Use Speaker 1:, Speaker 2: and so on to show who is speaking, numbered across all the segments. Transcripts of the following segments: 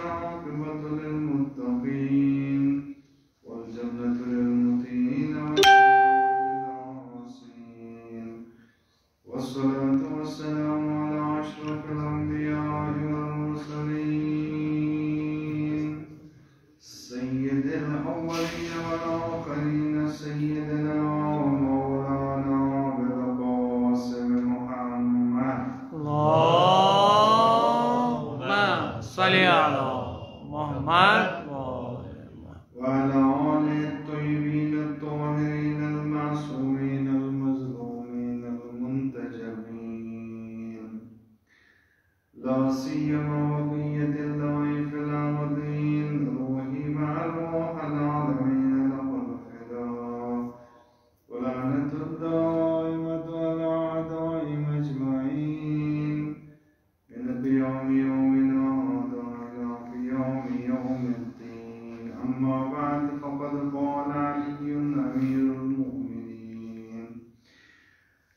Speaker 1: والعاقبة للمتقين والجنة للمطيعين والعاصين والصلاة والسلام على أشرف الأنبياء والمرسلين سيد الأولين والآخرين سيدنا ومولانا بالقاسم محمد
Speaker 2: اللهم صل على محمد
Speaker 1: وعلى آله الطيبين الطاهرين المعصومين المظلومين المنتجبين لا سيما بقية الله في الأرضين روحي مع روح العالمين لقد فدا ولعنة الدائمة على أعدائهم أجمعين من قيام يومنا هذا إلى قيام يوم الدين أما بعد فقد قال علي أمير المؤمنين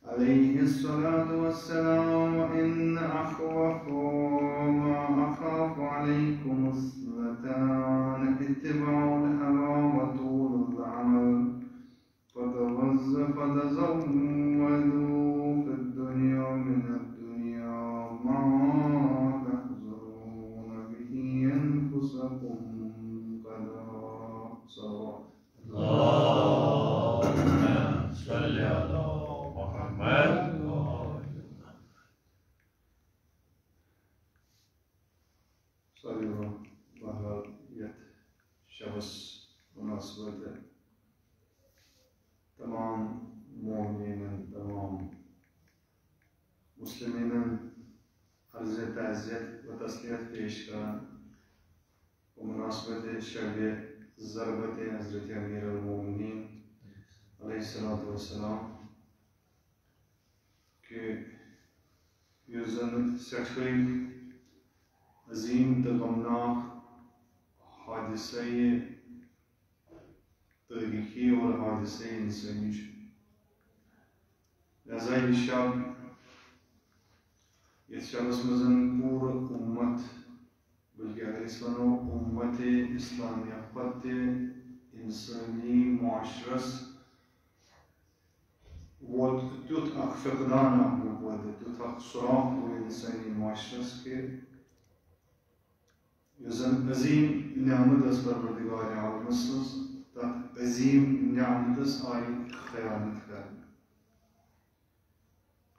Speaker 1: عليه الصلاة والسلام إن أخوف ما أخاف عليكم اثنتان اتباع الهوى وطول العمل فتزودوا في الدنيا من الدنيا ما تحذرون به أنفسكم قد صلى
Speaker 2: اللهم صل على محمد
Speaker 1: صلوا بهائية شمس مناسبة تمام مؤمنين تمام مسلمين عرض تعزیت و تسلیت پیش کرن و مناسبت شب ضربت حضرت امیر المومنین علیہ الصلوۃ والسلام کہ یوزن سٹھوئی عظیم تغمناک حادثہ تاریخی اور حادثہ انسانی لہذا یہ شب یہ شبس مزن پور امت بلکہ اگر اس ونو امت اسلامیہ پت انسانی معاشرس ووت تیوت اخ فقدان بود تیوت اخ سراخ بود انسانی معاشرس کے یزن عظیم نعمت اس پروردگار عالم سنس تات عظیم نعمت اس آئی خیانت کر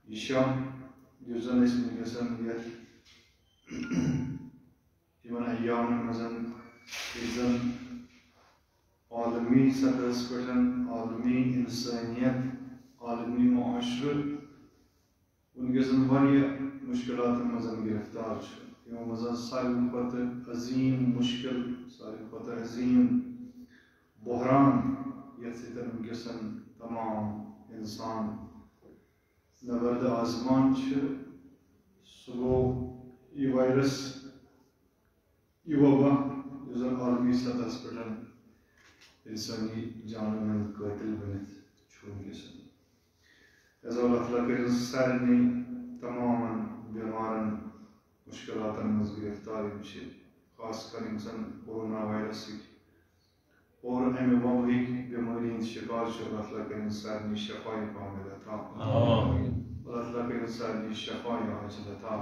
Speaker 1: یہ شب یزن اس میں گسن یت یمن ایام مزن یزن عالمی سطح پٹھن عالمی انسانیت عالمی معاشرت ان گسن واریاہ مشکلات مزن گرفتار یوں مزن ساروی کھۄتہٕ عظیم مشکل ساروی کھۄتہٕ عظیم بحران یتھ سۭتۍ ونکیٚسن تمام انسان نبرد آزمان چھِ سُہ گوٚو یہِ وائرس یہ وبا یُس زن عالمی سطحس پٮ۪ٹھ انسانی جانن ہُنٛد قٲتِل بٔنِتھ چھُ ونکیٚسن لہذا اللہ تعالیٰ کٔرِن سارنٕے تمامن بٮ۪مارن مشکلاتن منٛز گرفتار یِم چھِ خاص کر یِم زن کورونا وائرسٕکۍ اور امہِ وبہٕکۍ بٮ۪مٲرۍ ہٕنٛدۍ شکار چھِ اللہ تعالیٰ کٔرِن سارنٕے شفاء کامل عطا اللہ تعالیٰ کٔرِن سارنٕے شفاء عاجل عطا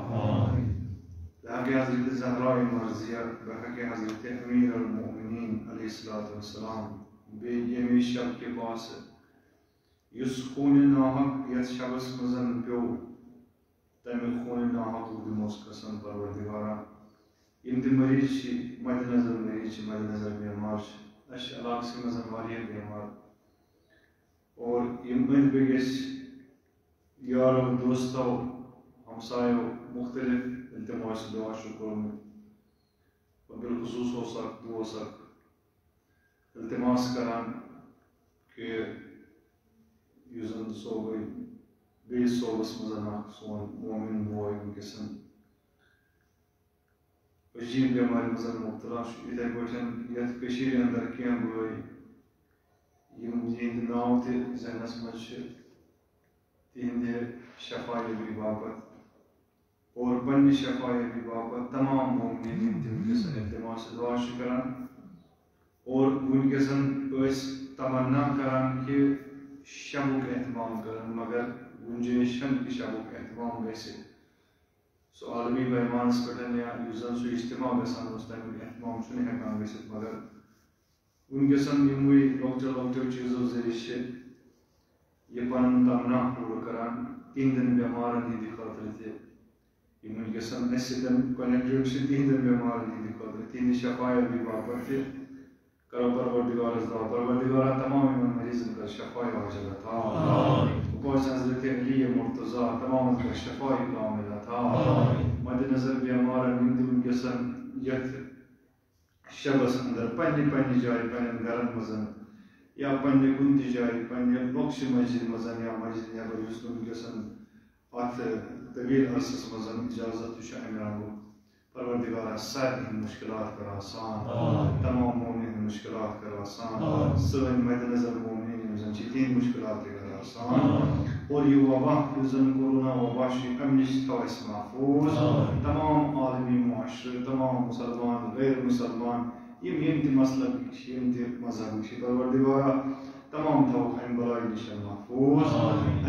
Speaker 1: بحق حضرت زہراء مرضیہ بحق حضرت امیر المؤمنین علیہ الصلوۃ والسلام بیٚیہِ ییٚمہِ شب کہِ پاسہٕ یُس خوٗنہِ ناحق یتھ شبس منٛز پیوٚو تَمہِ خوٗنہِ ناحقُک دِموس قسم پروردگارا یِم تہِ مریض چھِ مدِ نظر مریض چھِ مدِ نظر بٮ۪مار چھِ اَسہِ چھِ علاقسٕے منٛز واریاہ بٮ۪مار اور یِم أنٛدۍ پٔکۍ اَسہِ یارو دوستو ہمسایو مختلف التماس دعا چھُ کوٚرمُت بالخصوٗص اوس اکھ دوس اکھ التماس کران کہ یُس زن صوبے بیٚیِس صوبس منٛز اکھ سون مومِن بوے ونکیٚسن عجیب بٮ۪مارِ منٛز مُبتلا چھُ یِتھے پٲٹھۍ یتھ کٔشیٖرِ انٛدر کینٛہہ بٲے یِم یِہنٛدۍ ناو تہِ ذہنس منٛز چھِ تِہنٛدِ شفا یٲبی باپتھ اور پنہ شفایت باپت تمام مومنین تم التماس دعا کران اور ونکسن تمنا کران کہ شبک اہتمام کرن مگر گنجائش کہ شبک اہتمام گھس سو عالمی پیمانس پہ یا زن سو اجتماع گھان تمیک اہتمام ہیکان گھت مگر ونکسن یموے لۄکٹیو لۄکٹیو چیزو ذریعہ یہ پن تمنا پورٕ کران تہندین بیمارن ہندِ خاطر تہ یم ونکسن اس سۭتۍ کنیکٹڈ چھ تہندین بیمارن ہندِ خاطر تہندِ شفایت باپت تہ کرو پروردگارس دعا پروردگارا تمام یمن مریضن کر شفا عاجل عطا پانچ حضرت علی مرتضی تمام کر شفا کامل عطا مد نظر بیمارن ہند ونکسن یتھ شبس اندر پنہ جائے پنن گرن مزن یا پنہ کن تہ جائے پنہ لۄکچہِ مسجد مزن یا مسجد نیبر یس ونکسن ات طویل عرصس مزن اجازت چھ امہ رنگک پروردگارا سارے مشکلات کر آسان تمام مومن مشکلات کر آسان سن مد نظر مومن زن تہند مشکلات کر آسان اور یہ وبا یس زن کورونا وبا امہ نش تھو اس محفوظ تمام عالمی معاشرے تمام مسلمان غیر مسلمان یم تہ مسلک یم تہ مذہب پروردگارا تمام تھو امہ بلائی نش محفوظ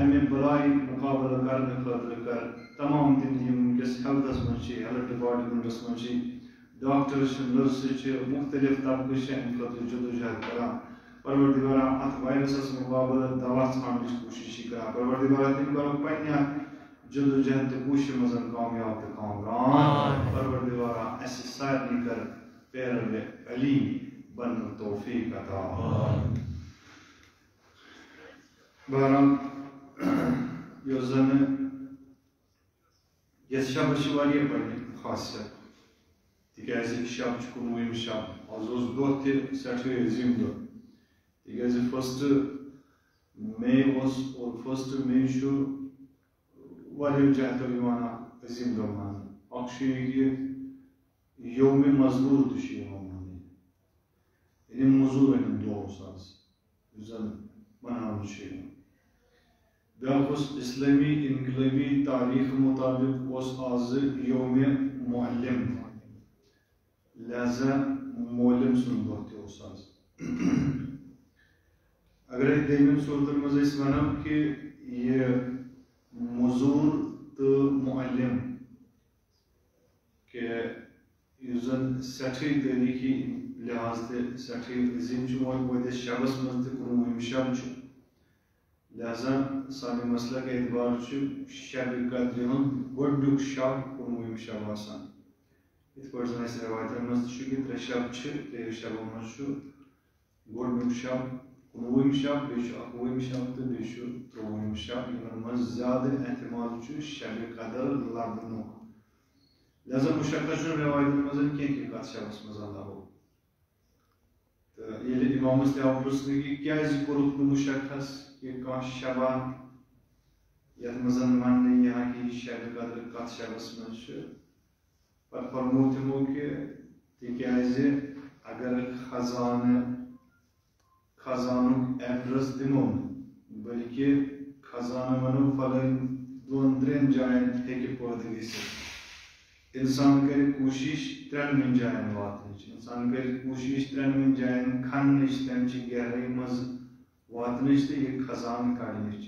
Speaker 1: امہ بلائی مقابلہ کرنے خاطر کر تمام تم ونکس ہیلتھس من ہیلتھ ڈپارٹمنٹس من ڈاکٹر نرس مختلف طبقہ امہ خاطر جدوجہد کران پروردگارا ات وائرسس مقابلہ دوا ژھانڈنٕچ کوشش کران پروردگارا تم کرو پنہ جدوجہد تو کوشش مزن کامیاب تو کامران پروردگارا اس سارے کر پیرو علی بن توفیق عطا بہرحال یہ زن یس شبس بڑی خاصیت تکیاز شب کنوہم شب آز دہ تہ سٹھے عظیم دہ تکیاز 1 مئی اور 1 مئی جہتو عظیم دہ مان اخ یہ یوم مزدور تہ مان یعنی مزور ہند دہ زن منانے بیاکھ اسلامی انقلابی تاریخ مطابق آز یوم معلم لہذا مولم سن دہ تہ اگر دم صورت مز ونو کہ یہ مزور تو معلم کہ زن سٹھے تاریخی لحاظ تہ سٹھے عظیم وتس شبس مز تہ 19 شب لہذا سانہ مسلک اعتبار شب قدر ہند گۄڈنیُک شب 19 شب آسان یتھ پٲٹھۍ زن اسہِ روایتن منٛز تہِ چھُ کہ 3 شب چھِ 3 شبو منٛز چھُ گۄڈنیُک شب 19 شب بیٚیہِ چھُ 21 شب تہٕ بیٚیہِ چھُ 23 شب یمن منٛز زیادٕ احتمال چھُ شب قدر لبنُک لہذا مشخص چھُنہٕ روایتن منٛز کینٛہہ کہ کتھ شبس منٛز لبو تہٕ ییٚلہِ امامس تہِ آو پرژھنہٕ کہ کیازِ کوٚرُکھ نہٕ مشخص کہ کانٛہہ شبا یتھ منٛز وننہٕ یِہا کہ یہِ شب قدر کتھ شبس منٛز چھُ پتہٕ فرموو تِمو کہ تِکیازِ اگر خزانُک ایڈرس دِمو نہٕ بلکہ خزانہ ونو فلٲنۍ 2-3 جاین ہیٚکہِ پٲدٕ گٔژھِتھ انسان کرِ کوٗشش 3 جاین واتنٕچ انسان کرِ کوٗشش 3 جاین کھننٕچ تمچہِ گہرٲیی منٛز واتنٕچ تہٕ یہِ خزانہٕ کڑنٕچ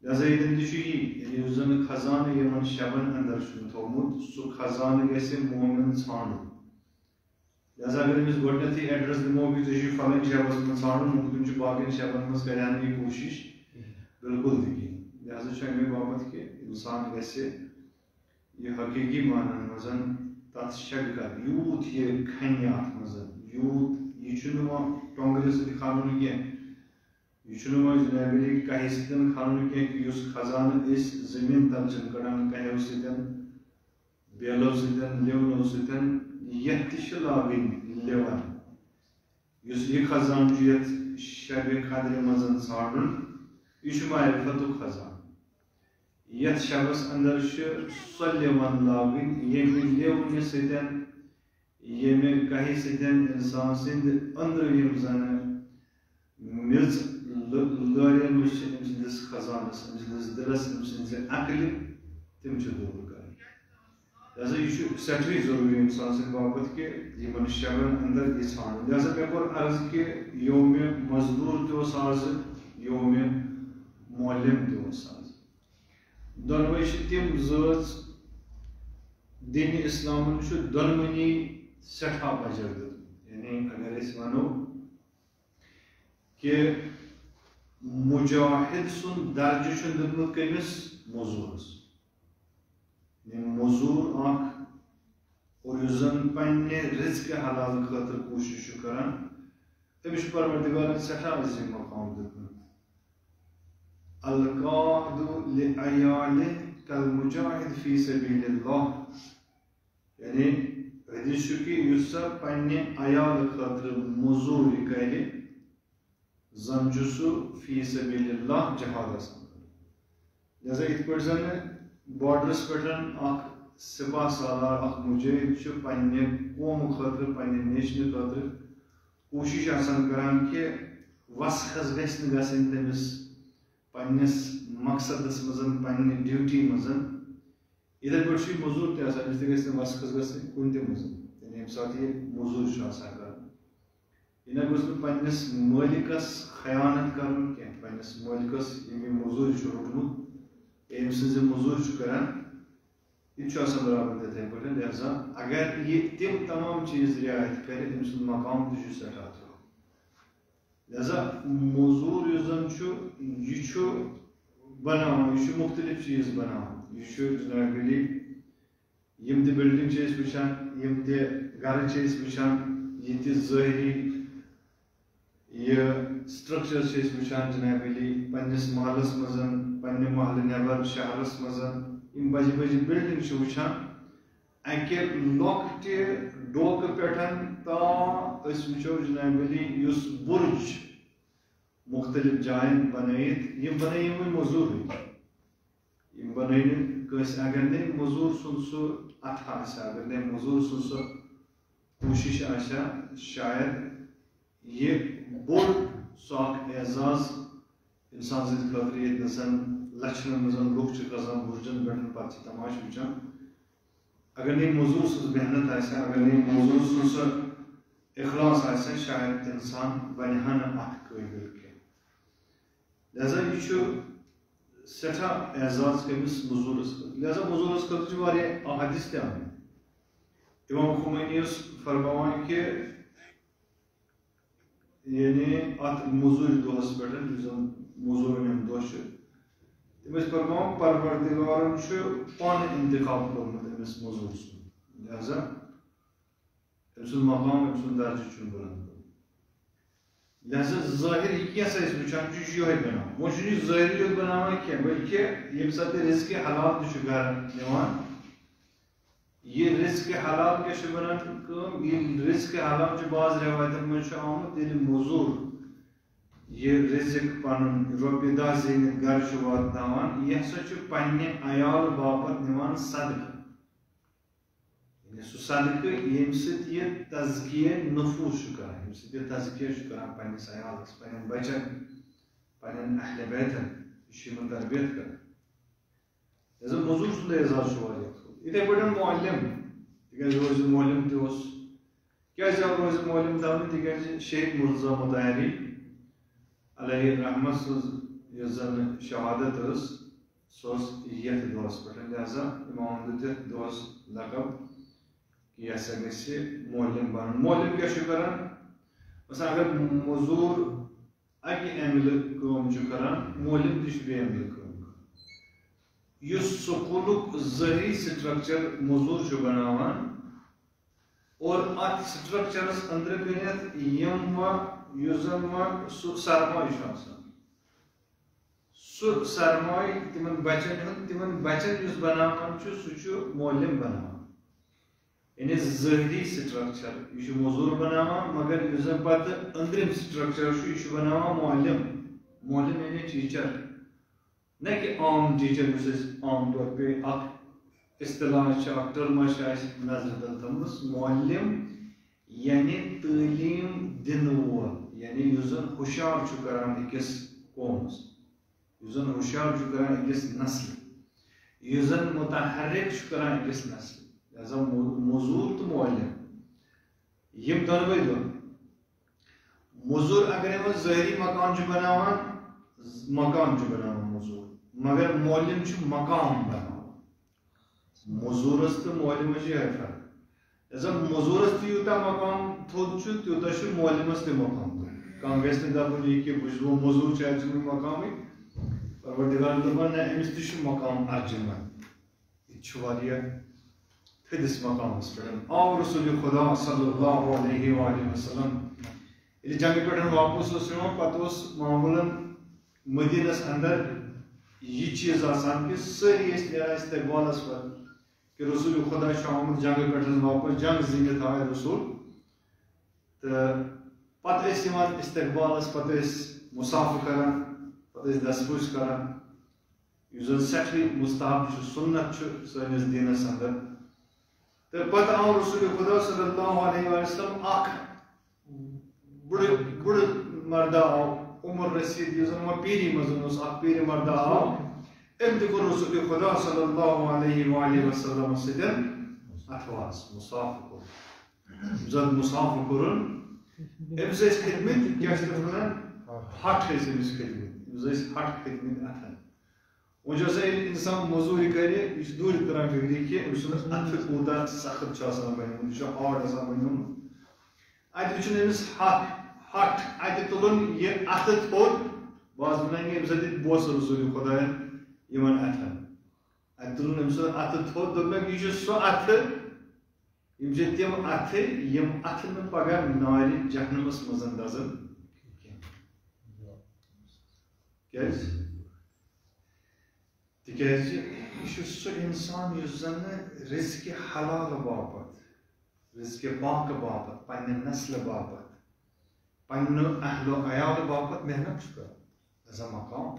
Speaker 1: لہذا ییٚتٮ۪ن تہِ چھُ یی یُس زن خزانہٕ یمن شبن اندر چھُ تھوٚومُت سُہ خزانہٕ گژھِ مومن ژھانڈُن لہذا اگر أمِس گۄڈنیٚتھٕے ایڈرس دِمو کہ ژےٚ چھُے فلٲنۍ شبس منٛز ژھانڈُن ممکن چھُ باقین شبن منٛز کرِ ہا نہٕ یہِ کوٗشش بالکل تہِ کِہیٖنۍ لہذا چھُ امی باپتھ کہ انسان گژھِ یہ حقیقی معنن منٛز تتھ شب قدر یوٗت یہِ کھنہِ اتھ منٛز یوٗت یہ چھُنہٕ وۄنۍ ٹۄنٛگرِ سۭتۍ کھنُن کینٛہہ یہ چھُنہٕ وۄنۍ جنابی کہہِ سۭتۍ کھنُن کینٛہہ کہ یُس خزانہٕ أسۍ زٔمیٖن تل چھِن کڑان کہیو سۭتۍ بیلو سۭتۍ لِونو سۭتۍ یتھ تہِ چھِ لاگٕنۍ لِون یُس یہِ خزانہٕ چھُ یتھ شب قدرِ منٛز ژھانڈُن یہ چھُ معرفتُک خزانہٕ یتھ شبس اندر چھِ سۄ لِون لاگٕنۍ ییٚمہِ لِونہِ سۭتۍ ییٚمہِ کہہِ سۭتۍ انسان سٕنٛدِ أنٛدرٕ یِم زن میٚژ لٲریمٕژ چھِ أمۍ سٕنٛدِس خزانس أمۍ سٕنٛدِس دِلس أمۍ سٕنٛزِ عقلہِ تم دور کریں لہذا یہ سٹھے ضروری انسان سند باپت کہ یہ شبن اندر یہ ژھانڈن لہذا مے کور عرض کہ یوم مزدور تہ آز یوم معلم تہ آز دونوے تم ذات دین اسلام دونونی سٹھا اجر دیت یعنی اگر اس ونو کہ مجاہد سن درجہ دتمت کمس مزورس مزور اخ اور اس زن پنہ رزق حلال خاطر کوشش کران تمس پروردگار سٹھا عظیم مقام دتمت القاعد لعیاله کالمجاہد فی سبیل اللہ یعنی حدیث کہ یس پنہ عیال خاطر مزور کرے زن سہ فی سبیل اللہ جہاد لہذا ات پہ زن بارڈرس پہ سپاہ سالار اخ مجاہد پنہ قوم خاطر پنہ نیشن خاطر کوشش کران کہ وسخس گھن گھن تمس پنس مقصدس مزن پنہ ڈیوٹی مزن اتھے پہ مزور تہ امس تہ گھن وسخس گھن کن تہ مزن یعنی یم سات یہ مزور کران یہ نہ گوس پنس مالکس خیانت کرن کی پنس مالکس یم مزور روٹمت یم سز مزور کران یہ برابر تتھے پہ لہذا اگر یہ تم تمام چیز رعایت کرے تم سند مقام تہ سٹھا لہذا مزور اس زن یہ بناوان یہ مختلف چیز بناوان یہ جناب علی یم تہ بلڈنگ وچان یم تہ گھر وچان یہ ظاہری یہ سٹرکچر وچان جناب علی پنس محلس مزن پنہ محلہ نبر شہرس مزن یم بجہ بجہ بلڈنگ وچان اکہ لۄکٹہِ ڈوکہ پٮ۪ٹھ تا أسۍ وٕچھو جناب علی یُس برج مختلف جائن بنٲیِتھ یم بنٲے یِموٕے مزوٗرٕے یم بنٲے نہٕ کٲنٛسہِ اگر نہٕ مزوٗر سُنٛد سُہ اتھا آسہِ ہا اگر نہٕ مزوٗر سُنٛد سُہ کوٗشش آسہِ ہا شاید یہ بوڑ سُہ اکھ اعزاز انسان سٕنٛدِ خٲطرٕ ییٚتہِ نسن لچھنن منٛز لُکھ چھِ کھسان برجن پٮ۪ٹھ پتہٕ چھِ تماشہٕ وٕچھان اگر نہٕ مزوٗر سٕنٛز محنت آسہِ ہا اگر نہٕ مزوٗر سُنٛد سُہ اخلاص آسہِ ہا شاید انسان بنہِ ہا نہٕ اتھ قٲبل کینٛہہ لہذا یہ سٹھا اعزاز کمس مزورس لہذا مزورس خاطر واریاہ احادیث تہ آمٕتۍ امام خمینی فرماوان کہ یعنی ات مزور دۄہس پٮ۪ٹھ یُس زن مزورن ہُنٛد دۄہ چھُ تم فرماوان پروردگارن پانہٕ انتخاب کوٚرمُت أمس مزور سُنٛد لہذا أمۍ سُنٛد مقام أمۍ سُنٛد درجہ چھُنہٕ بلند لہذا ظاہر یہ کیسا اس وچان یہ بنانا وہ ظاہری یوت بنانا کی بلکہ یم سات رزق حلال تہ گھر نوان یہ رزق حلال کیا بنان یہ رزق حلال بعض روایتن من آمت یل مزور یہ رزق پن روپیہ دہ زینت گھر واتناوان یہ ہسا پنہ عیال باپت نوان صدقہ سہ صدقہ یم سۭتۍ یہ تزکیہ نفوس کران یم سۭتۍ یہ تزکیہ کران پنس عیالس پنن بچن پنن اہل بیتن یہ تربیت کران لہذا مزور سند اعزاز اتھے پٲٹھۍ معلم تکیاز روز معلم تہ کیازِ آو روز معلم تھاونہٕ تکیازِ شیخ مرتضیٰ مطہری علیہ رحمت سٕنٛز یۄس زن شہادت ٲس سۄ ٲس یتھ دۄہس پٮ۪ٹھ لہذا امامن دیُت یتھ دۄہس لقب یہ ہسا گژھِ معلم بنُن معلم کیاہ چھُ کران مثلا اگر مزور اکہِ ایٚنگلہٕ کٲم چھُ کران معلم تہِ چھُ بیٚیہِ ایٚنگلہٕ کٲم کران یُس سکوٗلُک ظٲہری سٹرکچر مزور چھُ بناوان اور اتھ سٹرکچرس أنٛدرٕ کٔنٮ۪تھ یِم یُس زن سُہ سرمایہِ چھُ آسان سُہ سرمایہِ تِمن بچن یُس بناوان چھُ سُہ چھُ معلم بناوان یعنی ظاہری سٹرکچر یہ مزور بناوان مگر اس زن پتہ أنٛدرِم سٹرکچر یہ بناوان معلم معلم یعنی ٹیچر نہ کہ عام ٹیچر یس عام طور پہ اخ اصطلاح اخ ٹرم نظر تل تھمس معلم یعنی تعلیم دن وول یعنی اس زن ہوشیار کران أکس قومس اس زن ہوشیار کران أکس نسل یزن متحرک کران اکس نسل لہذا موضوع تو معلم یم دونوے دون موضوع اگر ظاہری مکان بناوان موضوع مگر معلم مقام بناوان موضوعس تو معلمس یہ فرق لہذا موضوعس تیوتا مقام تھوت تیوتا معلمس تہ مقام کان گھس دپن یہ کہ بہت وہ موضوع چھ مقامی پروردگار دپان نہ امس تہ مقام ارجمن یہ تھدس مقامس پہ آو رسول خدا صلی اللہ علیہ وآلہ وسلم یہ جنگ پہ واپس پتہ معمولاً مدینس اندر یہ چیز آسان کہ ساری نیران استقبالس پہ کہ رسول خدا آمد جنگ پہ واپس جنگ زینت آئے رسول تو پتہ استقبالس پتہ مصافہ کران پتہ دس پوچھ کران یہ سٹھی مستحب سنت سنس دینس اندر تو پتہ آو رسول خدا صلی اللہ علیہ وسلم اخ بڑ مردہ آو عمر رسید یہ پیری مزن اخ پیری مردہ آو ام تہ رسول خدا صلی اللہ علیہ وآلہ وسلم سدن اتواس مصافہ کور زن مصافہ کورن ام سے خدمت کیا ہٹ امس خدمت ہٹ خدمت اتن وہ جو انسان مزوری کرے یہ دور کران فکری کہ ات کوتا سخت بنیومت یہ ہارڈ بنیومت ات امس ہٹ ات تلن یہ ات تھوت بعض ونان کہ امس بوس رسول خدا یمن اتن ات تلن امس ات تھوت دپک یہ سو ات یم تم ات یم ات پگہ نار جہنمس مز دزن تکیاز یہ سہ انسان اس زن رزق حلال باپت رزق پاک باپت پنہ نسل باپت پنہ اہل و عیال باپت محنت کر لہذا مقام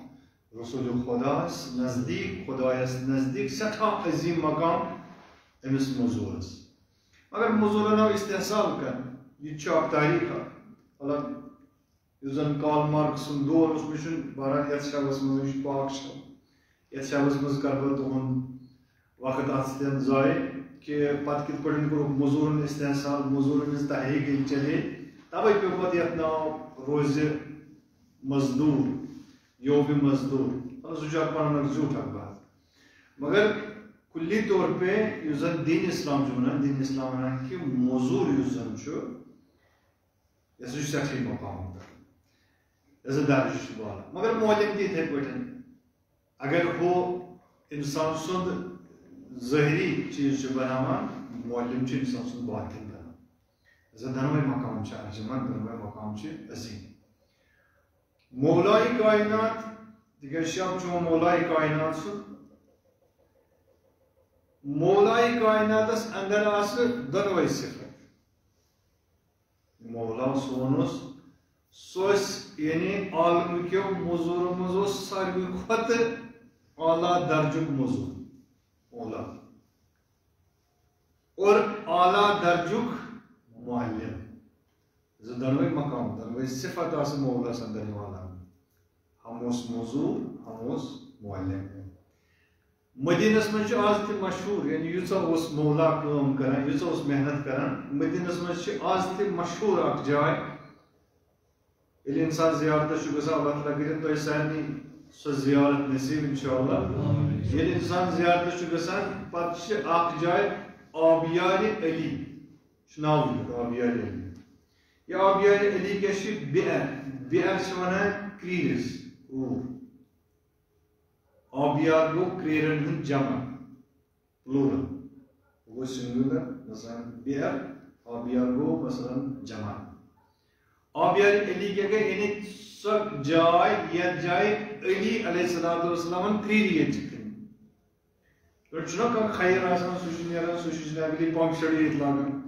Speaker 1: رسول خداس نزدیک خدایس نزدیک سٹھا عظیم مقام امس موضوعس مگر موضوع استحصال کر یہ اخ تاریخ مطلب اس زن کارل مارکس سن دور اس مشن بہرحال یتھ شبس مز پاک شب یتھ شبس مز کر بہ تہد وقت ات سۭتۍ ضایع کہ پتہ کت پٲٹھۍ کوٚرُکھ موضوٗرن استحصال موضوٗرن ہٕنٛز تحریٖک ییٚلہِ چلے تَوَے پیوٚو پتہٕ یتھ ناو روزِ مزدوٗر یومِ مزدوٗر سُہ چھُ اکھ پنُن اکھ زیوٗٹھ اکھ بات مگر کُلی طور پے یُس زن دین اسلام چھُ ونان دین اسلام ونان کہ موضوٗر یُس زن چھُ یہ سہ سٹھی مقام لہذا درجہ بالا مگر معلم تہ یتھے پٲٹھۍ اگر وہ انسان سند ظاہری چیز بناوان معلم انسان سند باطن بناوان لہذا دونوے مقام ارجمن دونوے مقام عظیم مولائے کائنات تکیاز شب مولائے کائنات سن مولائے کائناتس اندر دونوے صفت مولا سون سہ یعنی عالم کیو موضوع مز ساروی کھت اعلیٰ درجک موضوع مولا اور اعلیٰ درجک معلم دونوے مقام دونوے صفت مولاس اندر والا ہم موضوع ہم معلم مدینس من آز تہ مشہور یعنی یوژا مولا کام کران یوژا محنت کران مدینس من آز تہ مشہور اخ جائے یل انسان زیارت گژھان اللہ تعالیٰ کرن تہ سارنی سو زیارت نصیب انشاءاللہ یل انسان زیارت گژھان پتہ اخ جائے آبیار علی ناو آبیار علی یہ آبیار علی کیا بئر بئر ونان کریرس آبیار گو کریرن ہند جمع پلورل وہ سنگولر مثلا بئر آبیار گو مثلا جمع آبیار علی کیا گئے یعنی سب جائے یا جائے علی علیہ السلام کریریت چکن پھر چھنا کا خیر آسان سوشی نیران سوشی جنابلی پمپ شڑی لاگان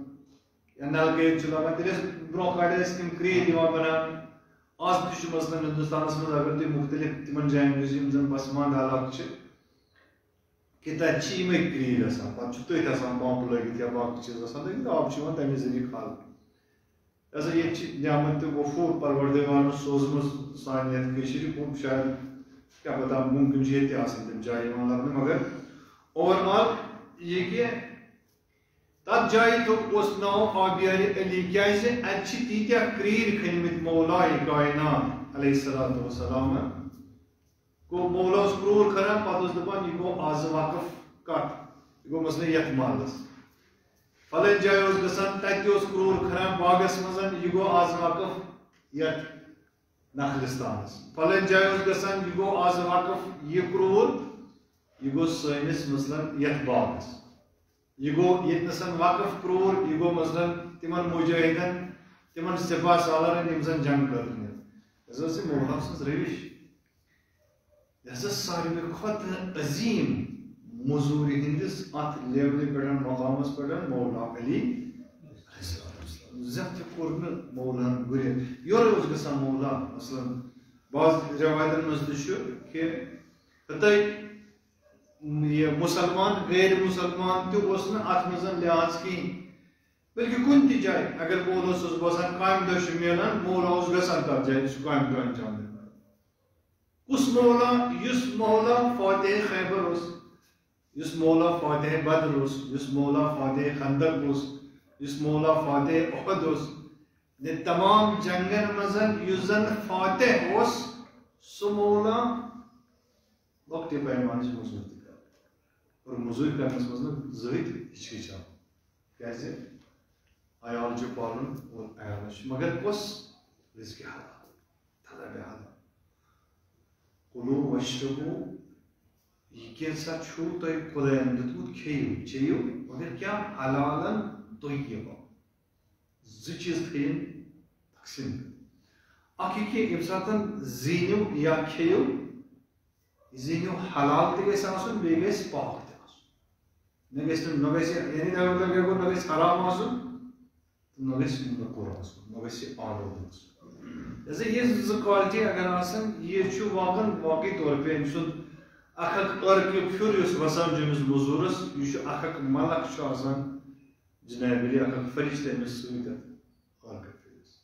Speaker 1: یا نلکیت لاگان تیرے برو کاڑے اس کم کریر دیوان بنان آج تہ مثلا ہندوستان من اگر تھی مختلف تمن جائن زن پسماند علاقہ کہ تتہ یمے کریر آسان پتہ تھی پمپ لگت یا باقی چیز آسان لیکن آب تمے ذریعہ کھال لہذا یہ نعمت وفور پروردگار سوزم سان یتھ شاید کیا پتہ ممکن یہ تہ آسان تم جائیں لبنہ مگر اوورآل یہ کہ تب جائے تو اس ناو آبیار علی کیازِ اتچ تیتیا کریر کھنمت مولائے کائنات علیہ الصلوۃ والسلام کو مولا اس کرور کھنا پتہ اس دپان یہ گو آز وقف کٹ یہ گو مثلا یت مالس فلن جائے اس گسان تت اس کرور کھنا باغس مزن یہ گو آز وقف یت نخلستانس فلن جائے اس گسان یہ گو آز وقف یہ کرور یہ گو سینس مثلا یت باغس یہ گو یتنسن وقف کرور یہ گو مثلا تمن مجاہدن تمن سپاہ سالارن یم زن جنگ کرنے یہ سے مولا سنز روش یہ ساروی کھت عظیم مزور ہندس ات لیول پہ مقامس پہ مولا علی زیادہ کور مولا گر یور گسان مولا مثلا بعض روایتن مز کہ یہ مسلمان غیر مسلمان تس ات مزن لحاظ کہیں بلکہ کن تہ جائے اگر مولا باسان کامہ دہ ملان مولا گسان تر جائے سہ کامہ دہ انجام دن کس مولا یس مولا فاتح خیبر یس مولا فاتح بدر یس مولا فاتح خندق یس مولا فاتح احد تمام جنگن مزن یس زن فاتح سہ مولا وقت پیمانس مزور اور مزور کرنس مز زہت ہچکچان کیازِ عیال چھ پالن اور عیالس مگر کس رزق حلال تھدا بے حلال کلو واشربو یہ کیسا چھو تہ خدایان دتمت کھیو چیو مگر کیا حلالن طیبا ز چیز تھین تقسیم اکھ کہ یم ساتن زینو یا کھیو زینو حلال تہ گژھِ آسن بیٚیہِ گژھِ پاک تہ آسن نہ گژھِ یعنی نہ گژھِ حرام آسن نہ گژھِ مکر آسن نہ گژھِ آلودٕ آسن جیسے یہ زٕ کوالٹی اگر آسن یہ چھُ واقعی طور پہ أمۍ سُنٛد اکھ ارکہِ پھیُر یُس وسان چھُ أمِس مٔزوٗرس یہِ چھُ اکھ ملک چھُ آسان جناب علی اکھ فرشتہٕ أمِس سۭتۍ اتھ ارکہٕ پھیُرس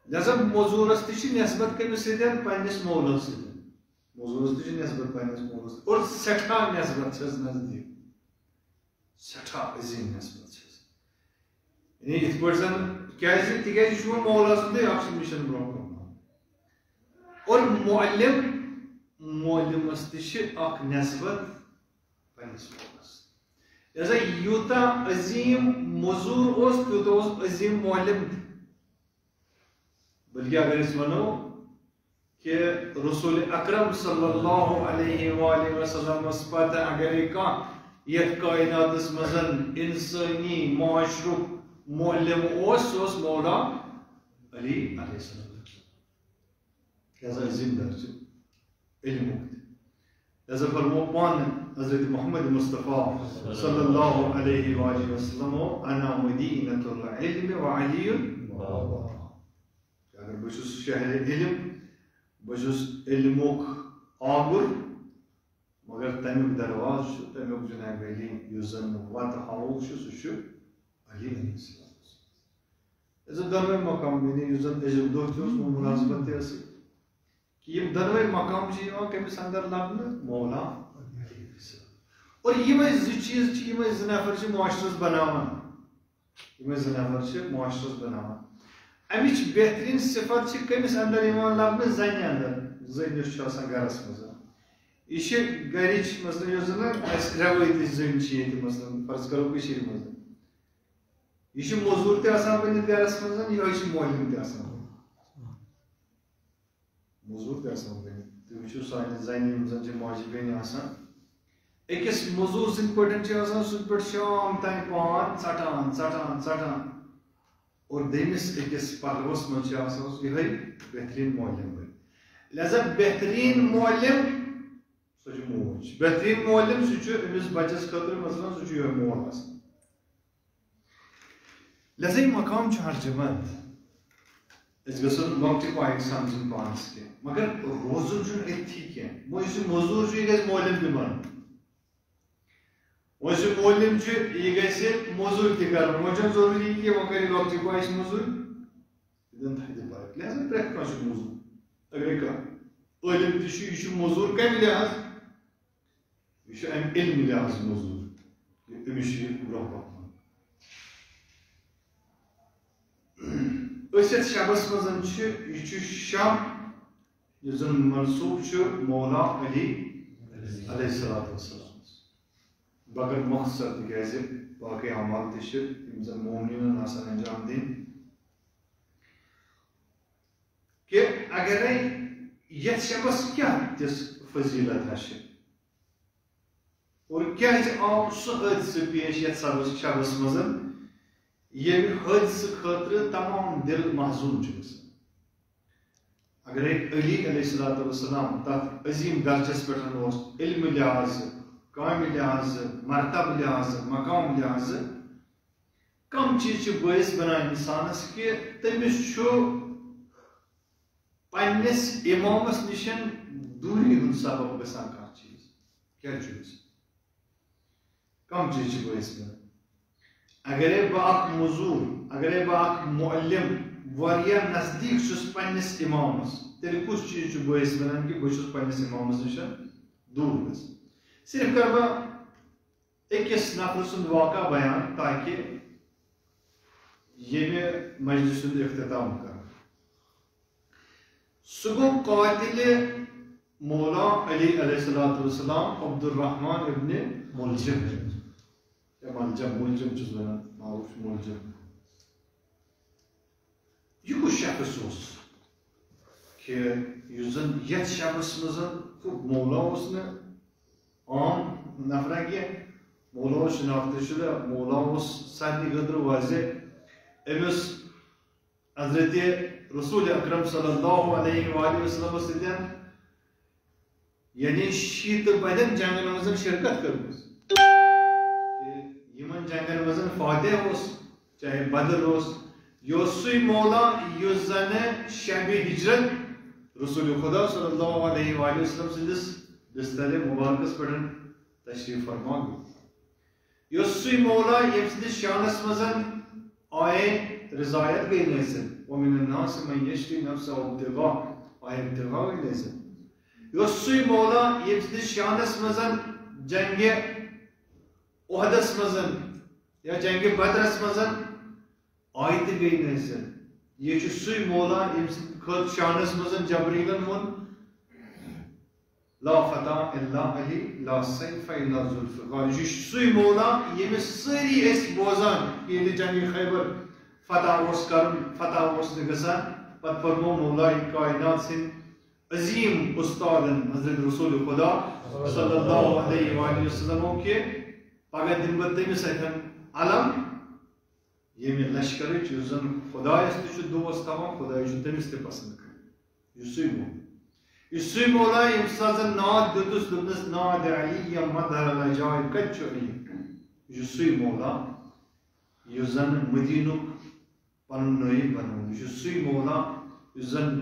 Speaker 1: لہذا مٔزوٗرس تہِ چھِ نسبت کٔمِس سۭتۍ پننِس مولس سۭتۍ مزورس تہ نسبت پنس مولس اور سٹھا نسبت چھس نزدیک سٹھا عظیم نسبت چھس یعنی ات پہ زن کیازِ تکیازِ یہ مولا سندے اکھ مشن برو اور معلمس تہ اکھ نسبت پنس مولس لہذا یوتا عظیم مزور تیوتا عظیم معلم بلکہ اگر اس ونو کہ رسول اکرم صلی اللہ علیہ وآلہ وسلم پتہ اگر کھانا یت کائنات مزن انسانی معاشرک معلم سہ مولا علی علیہ السلام لہذا عظیم درجہ علم لہذا فرمو پان حضرت محمد مصطفیٰ صلی اللہ علیہ وآلہ وسلم انا مدینۃ العلم وعلی اگر بہ چھس شہر علم بہس علمک آگر مگر تمیک درواز تمیک جناب علی یس زن وت ہاؤ سہ علی علیہ السلام عزت دونوے مقام یعنی یس زن عزت دہ تہ مناسبت تہ کہ یم دونوے مقام کمس اندر لبنہ مولا علی اور یمے زٕ چیز یمے زٕ نفر معاشرس بناوان یمے زٕ نفر معاشرس بناوان امچ بہترین صفت کمس اندر لبنہ زنہ اندر زنس گرس مز یہ گرچ مثلا یس زن روایتی زن مثلا فرض کرو مز یہ مزور تہ پنس گرس مز یہ معلم تہ مزور تہ تھی وچو سانہ زنہ زن ماجہ بیٚنہِ آسان أکِس مزور سٕنٛدۍ پٲٹھۍ سُہ پٮ۪ٹھ شام تام پان ژٹان ژٹان ژٹان اور دٔیمِس أکِس پہلوس منٛز چھِ آسان یِہوٚے بہتریٖن معلم لہذا بہتریٖن معلم سۄ چھِ موج بہتریٖن معلم سُہ چھُ أمِس بچس خٲطرٕ مثلاً سُہ چھُ یِہوٚے مول آسان لہذا یہِ مقام چھُ ہرجمند أسۍ گژھو نہٕ لۄکٹہِ پایہِ سمجھٕنۍ پانس کینٛہہ مگر روزُن چھُنہٕ أتھی کینٛہہ وۄنۍ یُس یہِ موٚزوٗر چھُ یہِ گژھِ معلم تہِ بنُن وۄنۍ یُس یہِ معلم چھُ یہِ گژھِ موٚزوٗرۍ تہِ کرُن وۄنۍ چھُنہٕ ضروٗری کینٛہہ وۄنۍ کرِ لۄکچہِ پایہِ موٚزوٗرۍ یہِ زن تھدِ پایہِ لہذا پرٛٮ۪تھ کانٛہہ چھُ موٚزوٗر اگرے کانٛہہ عٲلِم تہِ چھُ یہِ چھُ موٚزوٗر کمہِ لحاظ یہ علم لحاظ موضوع امس برہ پکان شبس مزن یہ شب یہ منسوب مولا علی علیہ السلام بغیر مخصر تاز باقی اعمال تم مومنین انجام دن کہ اگر یت شبس کیا تس فضیلت اور کیا آو سہ حادثہ پیش یت شبس مزن یہ حادثہ خاطر تمام دل محزون اگر علی علیہ السلام تر عظیم درجس پہ علم لحاظ کام لحاظ مرتبہ لحاظ مقام لحاظ کم چیز باعث بنان انسانس کہ تمس پنس امامس نشن دوری ہند سبب گسان کھانا چیز کیا کم چیز باعث بنان اگر بہ مزور اگر بہ معلم واریاہ نزدیک چھس پنس امامس تیل کس چیز باعث بنان کہ بہت پنس امامس نشن دور گھس صرف کر بہ اکس نفر سند واقعہ بیان تاکہ یہ مجلس سند اختتام کر سہ گو قاتل مولا علی علیہ السلام عبد الرحمن ابن ملجم ملجم چھس ونان معروف ملجم یہ کس شخص کہ زن یت شبس مزن مولا عام نفرہ کی مولا شناخت شدہ مولا سارے قدر واضح امس حضرت رسول اکرم صلی اللہ علیہ وآلہ وسلم ستین یعنی شیت بدن جنگن مزن شرکت کرمز یمن جنگن مزن فاتح چاہے بدر یہ سی مولا یس زن شب ہجرت رسول خدا صلی اللہ علیہ وآلہ وسلم سندس بستر مبارکس پہ تشریف فرما گو یہ سی مولا یم سندس شانس مزن آئے رضایت گئی نیزن ومن الناس من یشری نفسه ابتغاء آئے ابتغاء گئی نیزن یہ سی مولا یم سندس شانس مزن جنگ احدس مزن یا جنگ بدرس مزن آیت گئی نیزن یہ سی مولا یم خود شانس مزن جبریلن من لا فتح الا علی لا سیف الا ذوالفقار یہ سی مولا یمس ساری اس بوزان یہ جنگ خیبر فتح کرن فتح گسان پتہ فرمو مولا کائنات سن عظیم استادن حضرت رسول خدا صلی اللہ علیہ وآلہ وسلم کہ پگہ دن بہ تمس اتن علم یم لشکر زن خدایس تہ دوست تھوان خدائی تمس تہ پسند کر یہ سی مولا یم ساتھ ناد دتس دپنس ناد علی یا مدھر الجائے کچ علی یہ سی مولا یہ زن مدینک پن نائب بنو یہ سی مولا یہ زن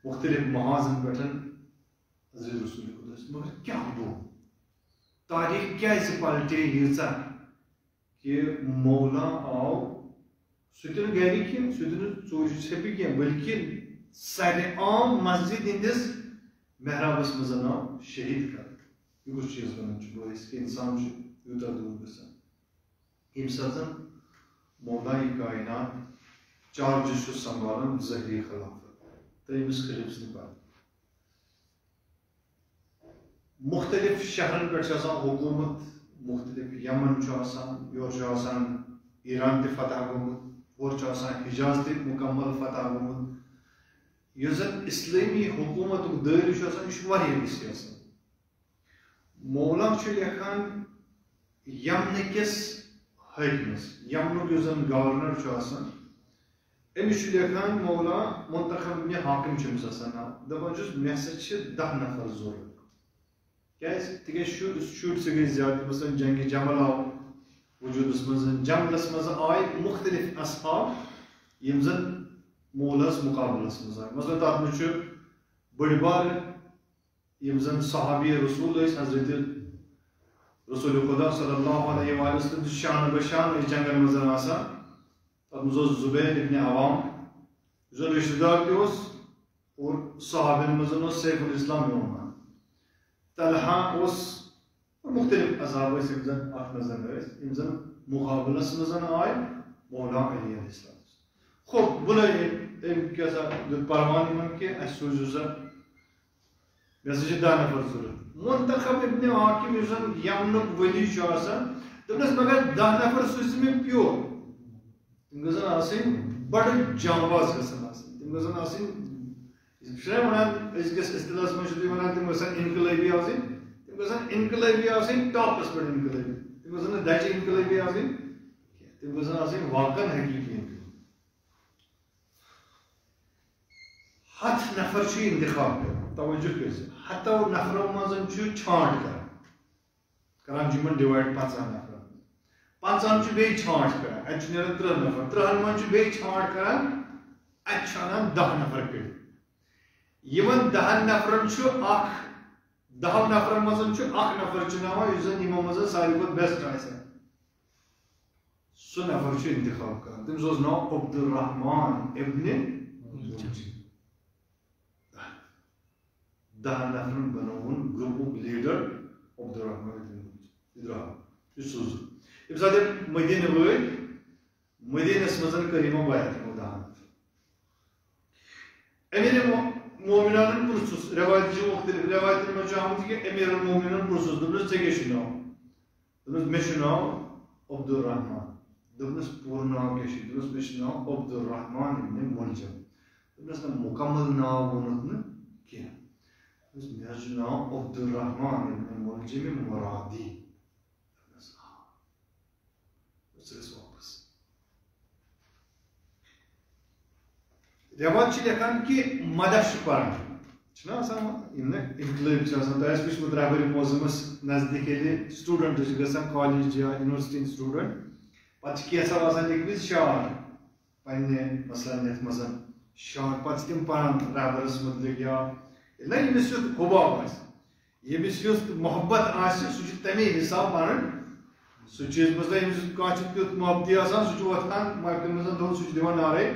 Speaker 1: مختلف محاذن پہ حضرت رسول خدا مگر کیا گو تاریخ کیازِ پلٹے ییژا کہ مولا آو سہ گھر کی سہ ژوٗرِ ژھیٚپہِ کینٛہہ بلکہ سارِ عام مسجد ہندس محرابس مز آو شہید کر یہ کس چیز بنان باعث کہ انسان یوتہ دور گژھان یم سات مولا کائنات چارجز سنبھالان ظہری خلافت تو امس خلیف سن پتہ مختلف شہرن پہ حکومت مختلف یمن یور ایران تہ فتح گومت اور حجاز تہ مکمل فتح گومت یہ زن اسلامی حکومت دائر یہ وسیع مولا لکھان یمن کس حاکمس یمنک یہ زن گورنر امس لکھان مولا منتخب حاکم دپان مے ہسا 10 نفر ضرورت تک شر گئی زیادہ مثلا جنگ جمل آو وجودس مز جنگلس مز آئے مختلف اصحاب یم زن مولس مقابلس مز آئے مثلا تر مجھ بڑ بار یم زن صحابی رسول حضرت رسول خدا صلی اللہ علیہ وآلہ وسلم شان بشان جنگل مز آسان تر مز زبیر ابن عوام زن رشتہ دار تہ اور صحابین مز سیف الاسلام یوان طلحہ اس مختلف عذاب یم نظر مقابلس مزن آئے مولا علی علیہ السلام خوب بلے کیا سا پروان من کے سوزو سا یہ 10 نفر ضرورت منتخب ابن عاقب یسن یمنک ولی دس مگر 10 نفر سوز میں پیور تم گزن آسن بڑ جانباز گسن آسن تم گزن آسن ونان اصطلاح مجھے ونان تم گسن انقلابی آسن تم گزن انقلابی آسن ٹاپس پہ انقلابی تم گزن دچ انقلابی آسن تم گزن آسن واقعا حقیقی 7 نفر انتخاب توجہ کر 7 نفروں مزن چھانٹ کران جمن ڈیوائڈ 50 نفر 50 بی چھانٹ کران اتھ نیران 3 نفر 3 من بی چھانٹ کران اتھ چھانان 10 نفر کر یمن 10 نفرن 10 نفر مزن 1 نفر چناوان یس زن یمو مزن ساروی کھوتہ بیسٹ آسان سہ نفر انتخاب کران تمس اوس ناو عبد الرحمان ابن 10 نفرن بنون گروپک لیڈر عبد الرحمان ابن سوز یم سات مدینہ وٲتۍ مدینس مزن کر یمو بیعت یمو 10 نفر امیر مومنان پرژھُس روایت مختلف روایتن منٛز چھُ آمُت کہ امیر المومنان پرژھُس دوٚپنس ژےٚ کیٛاہ چھُ ناو دوٚپنس مےٚ چھُ ناو عبد الرحمان دوٚپنس پوٗرٕ ناو کیٛاہ چھُ دوٚپنس مےٚ چھُ ناو عبد الرحمان ابن ملجم دوٚپنس نہ مکمل ناو ووٚنُتھ نہٕ کینٛہہ مےٚ حظ چھُ ناو عبد الرحمان ابن ملجم مرادی واپس روایت لکھان کہ مدح پڑھان انقلاب تہ وچمت رہبری موضوعس نزدیک سٹوڈنٹ گژھان کالج یا یونیورسٹی سٹوڈنٹ پتہ کینٛژھا آسان لیکھمٕتۍ شعر پننہِ مثلاً یتھ منٛز شعر پتہٕ چھِ تِم پران رہبرس متعلق یا نہ ییٚمِس یُتھ حُباب آسہِ ییٚمِس یُتھ محبت آسہِ سُہ چھُ تمے حساب پران سُہ چیٖز مثلاً ییٚمِس کانٛہہ چھُ تیُتھ محبتی آسان سُہ چھُ وۄتھان محفلہِ منٛز دوٚپ سُہ چھُ دِوان نعرے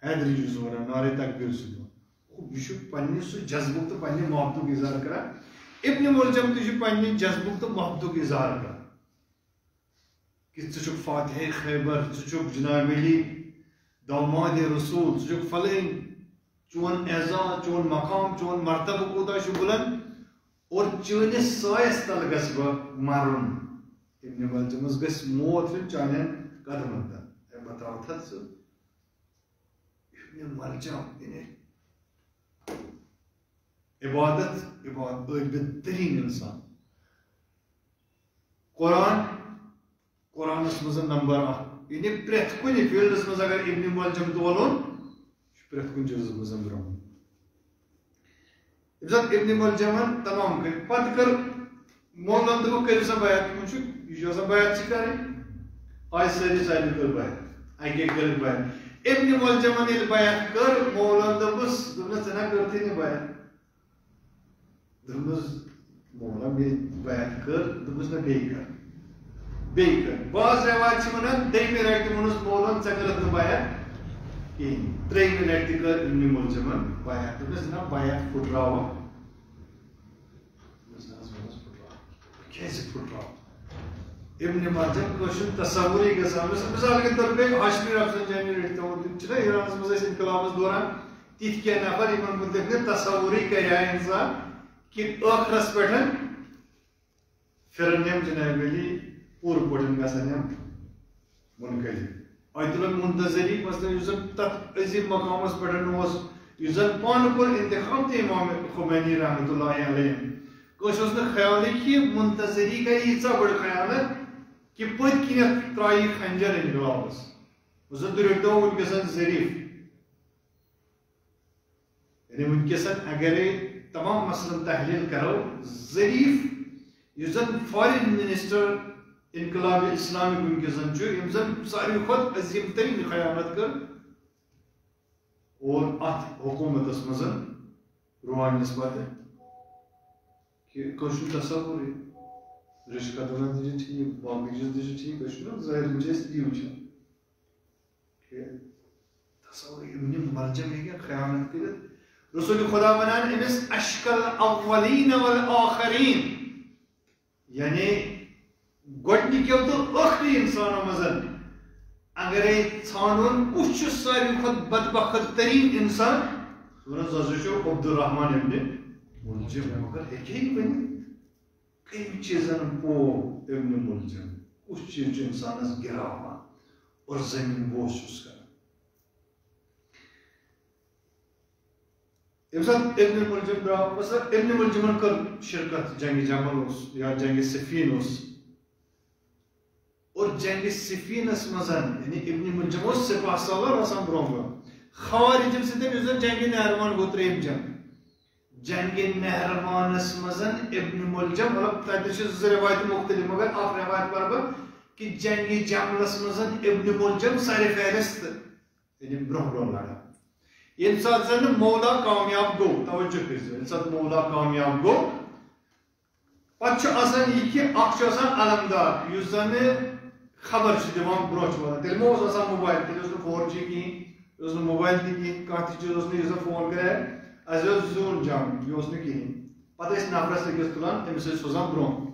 Speaker 1: حیدری چھُ سُہ ونان نعرے تکبیٖر چھُ دِوان یہِ چھُ پننہِ سُہ جذبُک تہٕ پننہِ محبتُک اظہار کران ابن ملجم تہِ چھُ پننہِ جذبُک تہٕ محبتُک اظہار کران کہ ژٕ چھُکھ فاتحے خیبر ژٕ چھُکھ جناب علی داماد رسول ژٕ چھُکھ فلٲنۍ چون اعزاز چون مقام چون مرتبہ کوتاہ چھُ بلند اور چٲنِس سایس تل گژھٕ بہٕ مرُن ابن ملجمس گژھِ موت یُن چانٮ۪ن قدمن تل بتاوتھا ژٕ ابن ملجم عبادت عابد ترین انسان قرآنس مز نمبر 1 یعنی پرٛٮ۪تھ کُنہِ فیٖلڈس منٛز اگر ابن ملجم تولُن پرٛٮ۪تھ کُنہِ چیٖزس منٛز برٛونٛہہ ییٚمہِ ساتہٕ ابن ملجمن تمام کٔرۍ پتہٕ کٔر مولن دوٚپُکھ کٔرِو سا بیعت یِمن چھُ یہِ چھُ آسان بیعت چھِ کرٕنۍ آیہِ سٲری کٔر بیعت اکی کٔرٕکھ بیعت ابن ملجمن ییٚلہِ بیعت کٔر مولن دوٚپُس ژٕ نہ کٔرتھٕے نہٕ بیعت دوٚپمَس مولا مےٚ بیعت کٔر دوٚپمَس نہ بیٚیہِ کر بعض رٮ۪وایت چھِ وَنان دوٚیمہِ لٹہِ ووٚنُس مولن ژےٚ کٔرٕتھ نہٕ بیعت کِہیٖنۍ ترٛیٚیمہِ لٹہِ تہِ کٔر ابن ملجمن بیعت دوٚپنس نہ بیعت پھُٹراوَکھ دوٚپمَس نہ حظ پھُٹراو کیٛازِ پھُٹراو ابن ملجم کٲنٛسہِ چھُنہٕ تصوُرٕے گژھان مِثال کے طور پے ہاشمی رفسنجانی رٔٹۍ تِم چھِنہ ایرانس منٛز ٲسۍ انقلابس دوران تِتھۍ کینٛہہ نفر یِمن مُتعلق نہٕ تصوُرٕے کرِ ہا انسان کہ ٲخرس پٮ۪ٹھ پھرن یِم جناب علی پوٗرٕ پٲٹھۍ گژھن یِم منقلب آیتُل منتظری مثلاً یُس زن تتھ عظیٖم مقامس پٮ۪ٹھ اوس یُس زن پانہٕ کوٚر انتخاب تہِ امام خمینی رحمتہ اللہ علیہ کٲنٛسہِ اوس نہٕ خیالٕے کہ منتظری کرِ ییٖژاہ بٔڑ خیانت کہ پٔتۍ کِنٮ۪تھ ترٛایہِ کھنجر انقلابس زن تُہۍ رٔٹۍتو ؤنکیٚسن ظریٖف یعنی ؤنکیٚسن اگرے تمام مسلن تحلیل کرو ظریٖف یُس زن فارن منسٹر انقلاب اسلامک ونکیٚسن چھُ یِم زن ساروی کھۄتہٕ عظیٖم ترین خیانت کٔر اور اتھ حکوٗمتس منٛز رُوانس پتہٕ کہ کٲنٛسہِ چھُنہٕ تصوُرٕے رِشہٕ قدرن تہِ چھِ ٹھیٖک باقٕے چیٖز تہِ چھِ ٹھیٖک أسۍ چھِنہ ظٲہِر چھِ أسۍ تی وٕچھان کہ تصوُر ابن ملجم ہیٚکہِ خیانت کٔرِتھ رسول خدا ونان امس اشکل اولین والآخرین یعنی گۄڈنِکیو تہٕ ٲخری انسانو منٛز اگرے ژھانڈُن کُس چھُ ساروی کھۄتہٕ بدبخت تریٖن انسان سُہ چھُ عبدالرحمان ابن ملجم مگر ہیٚکہِ نہٕ ؤنِتھ کٔمۍ چیٖزن پوو ابن ملجم کُس چیٖز چھُ انسانس گِراوان اور زٔمیٖن بوس چھُس کران ییٚمہِ ساتہٕ ابن ملجم درٛاو مثلاً ابن ملجمن کٔر شرکت جنگِ جمل اوس یا جنگِ صفیٖن اوس اور جنگِ صفیٖنس منٛز یعنی ابن ملجم اوس سپاہ سالار آسان برونٛہہ برونٛہہ خوارجن سۭتۍ یُس زن جنگِ نہروان گوٚو ترٛیٚیِم جنگ جنگِ نہروانس منٛز ابن ملجم مطلب تتہِ چھِ زٕ رِوایتہٕ مختلف مگر اکھ رِوایت پرٕ بہٕ کہ جنگِ جملس منٛز ابن ملجم سرِ فہرست یعنی برونٛہہ برونٛہہ لڑان ییٚمہِ ساتہٕ زن مولا کامیاب گوٚو توجہ کٔرزیٚو ییٚمہِ ساتہٕ مولا کامیاب گوٚو پتہٕ چھُ آسان یہِ کہِ اکھ چھُ آسان علمدار یُس زن خبر چھُ دِوان برونٛہہ چھُ واتان تیٚلہِ ما اوس آسان موبایل تیٚلہِ اوس نہٕ 4G کِہیٖنۍ یہِ اوس نہٕ موبایل تہِ کِہیٖنۍ کانٛہہ تہِ چیٖز اوس نہٕ یُس زن فون کرے اسہِ اوس زیُن جنگ یہِ اوس نہٕ کِہیٖنۍ پتہٕ ٲسۍ نفرس أکِس تُلان تٔمِس ٲسۍ سوزان برونٛہہ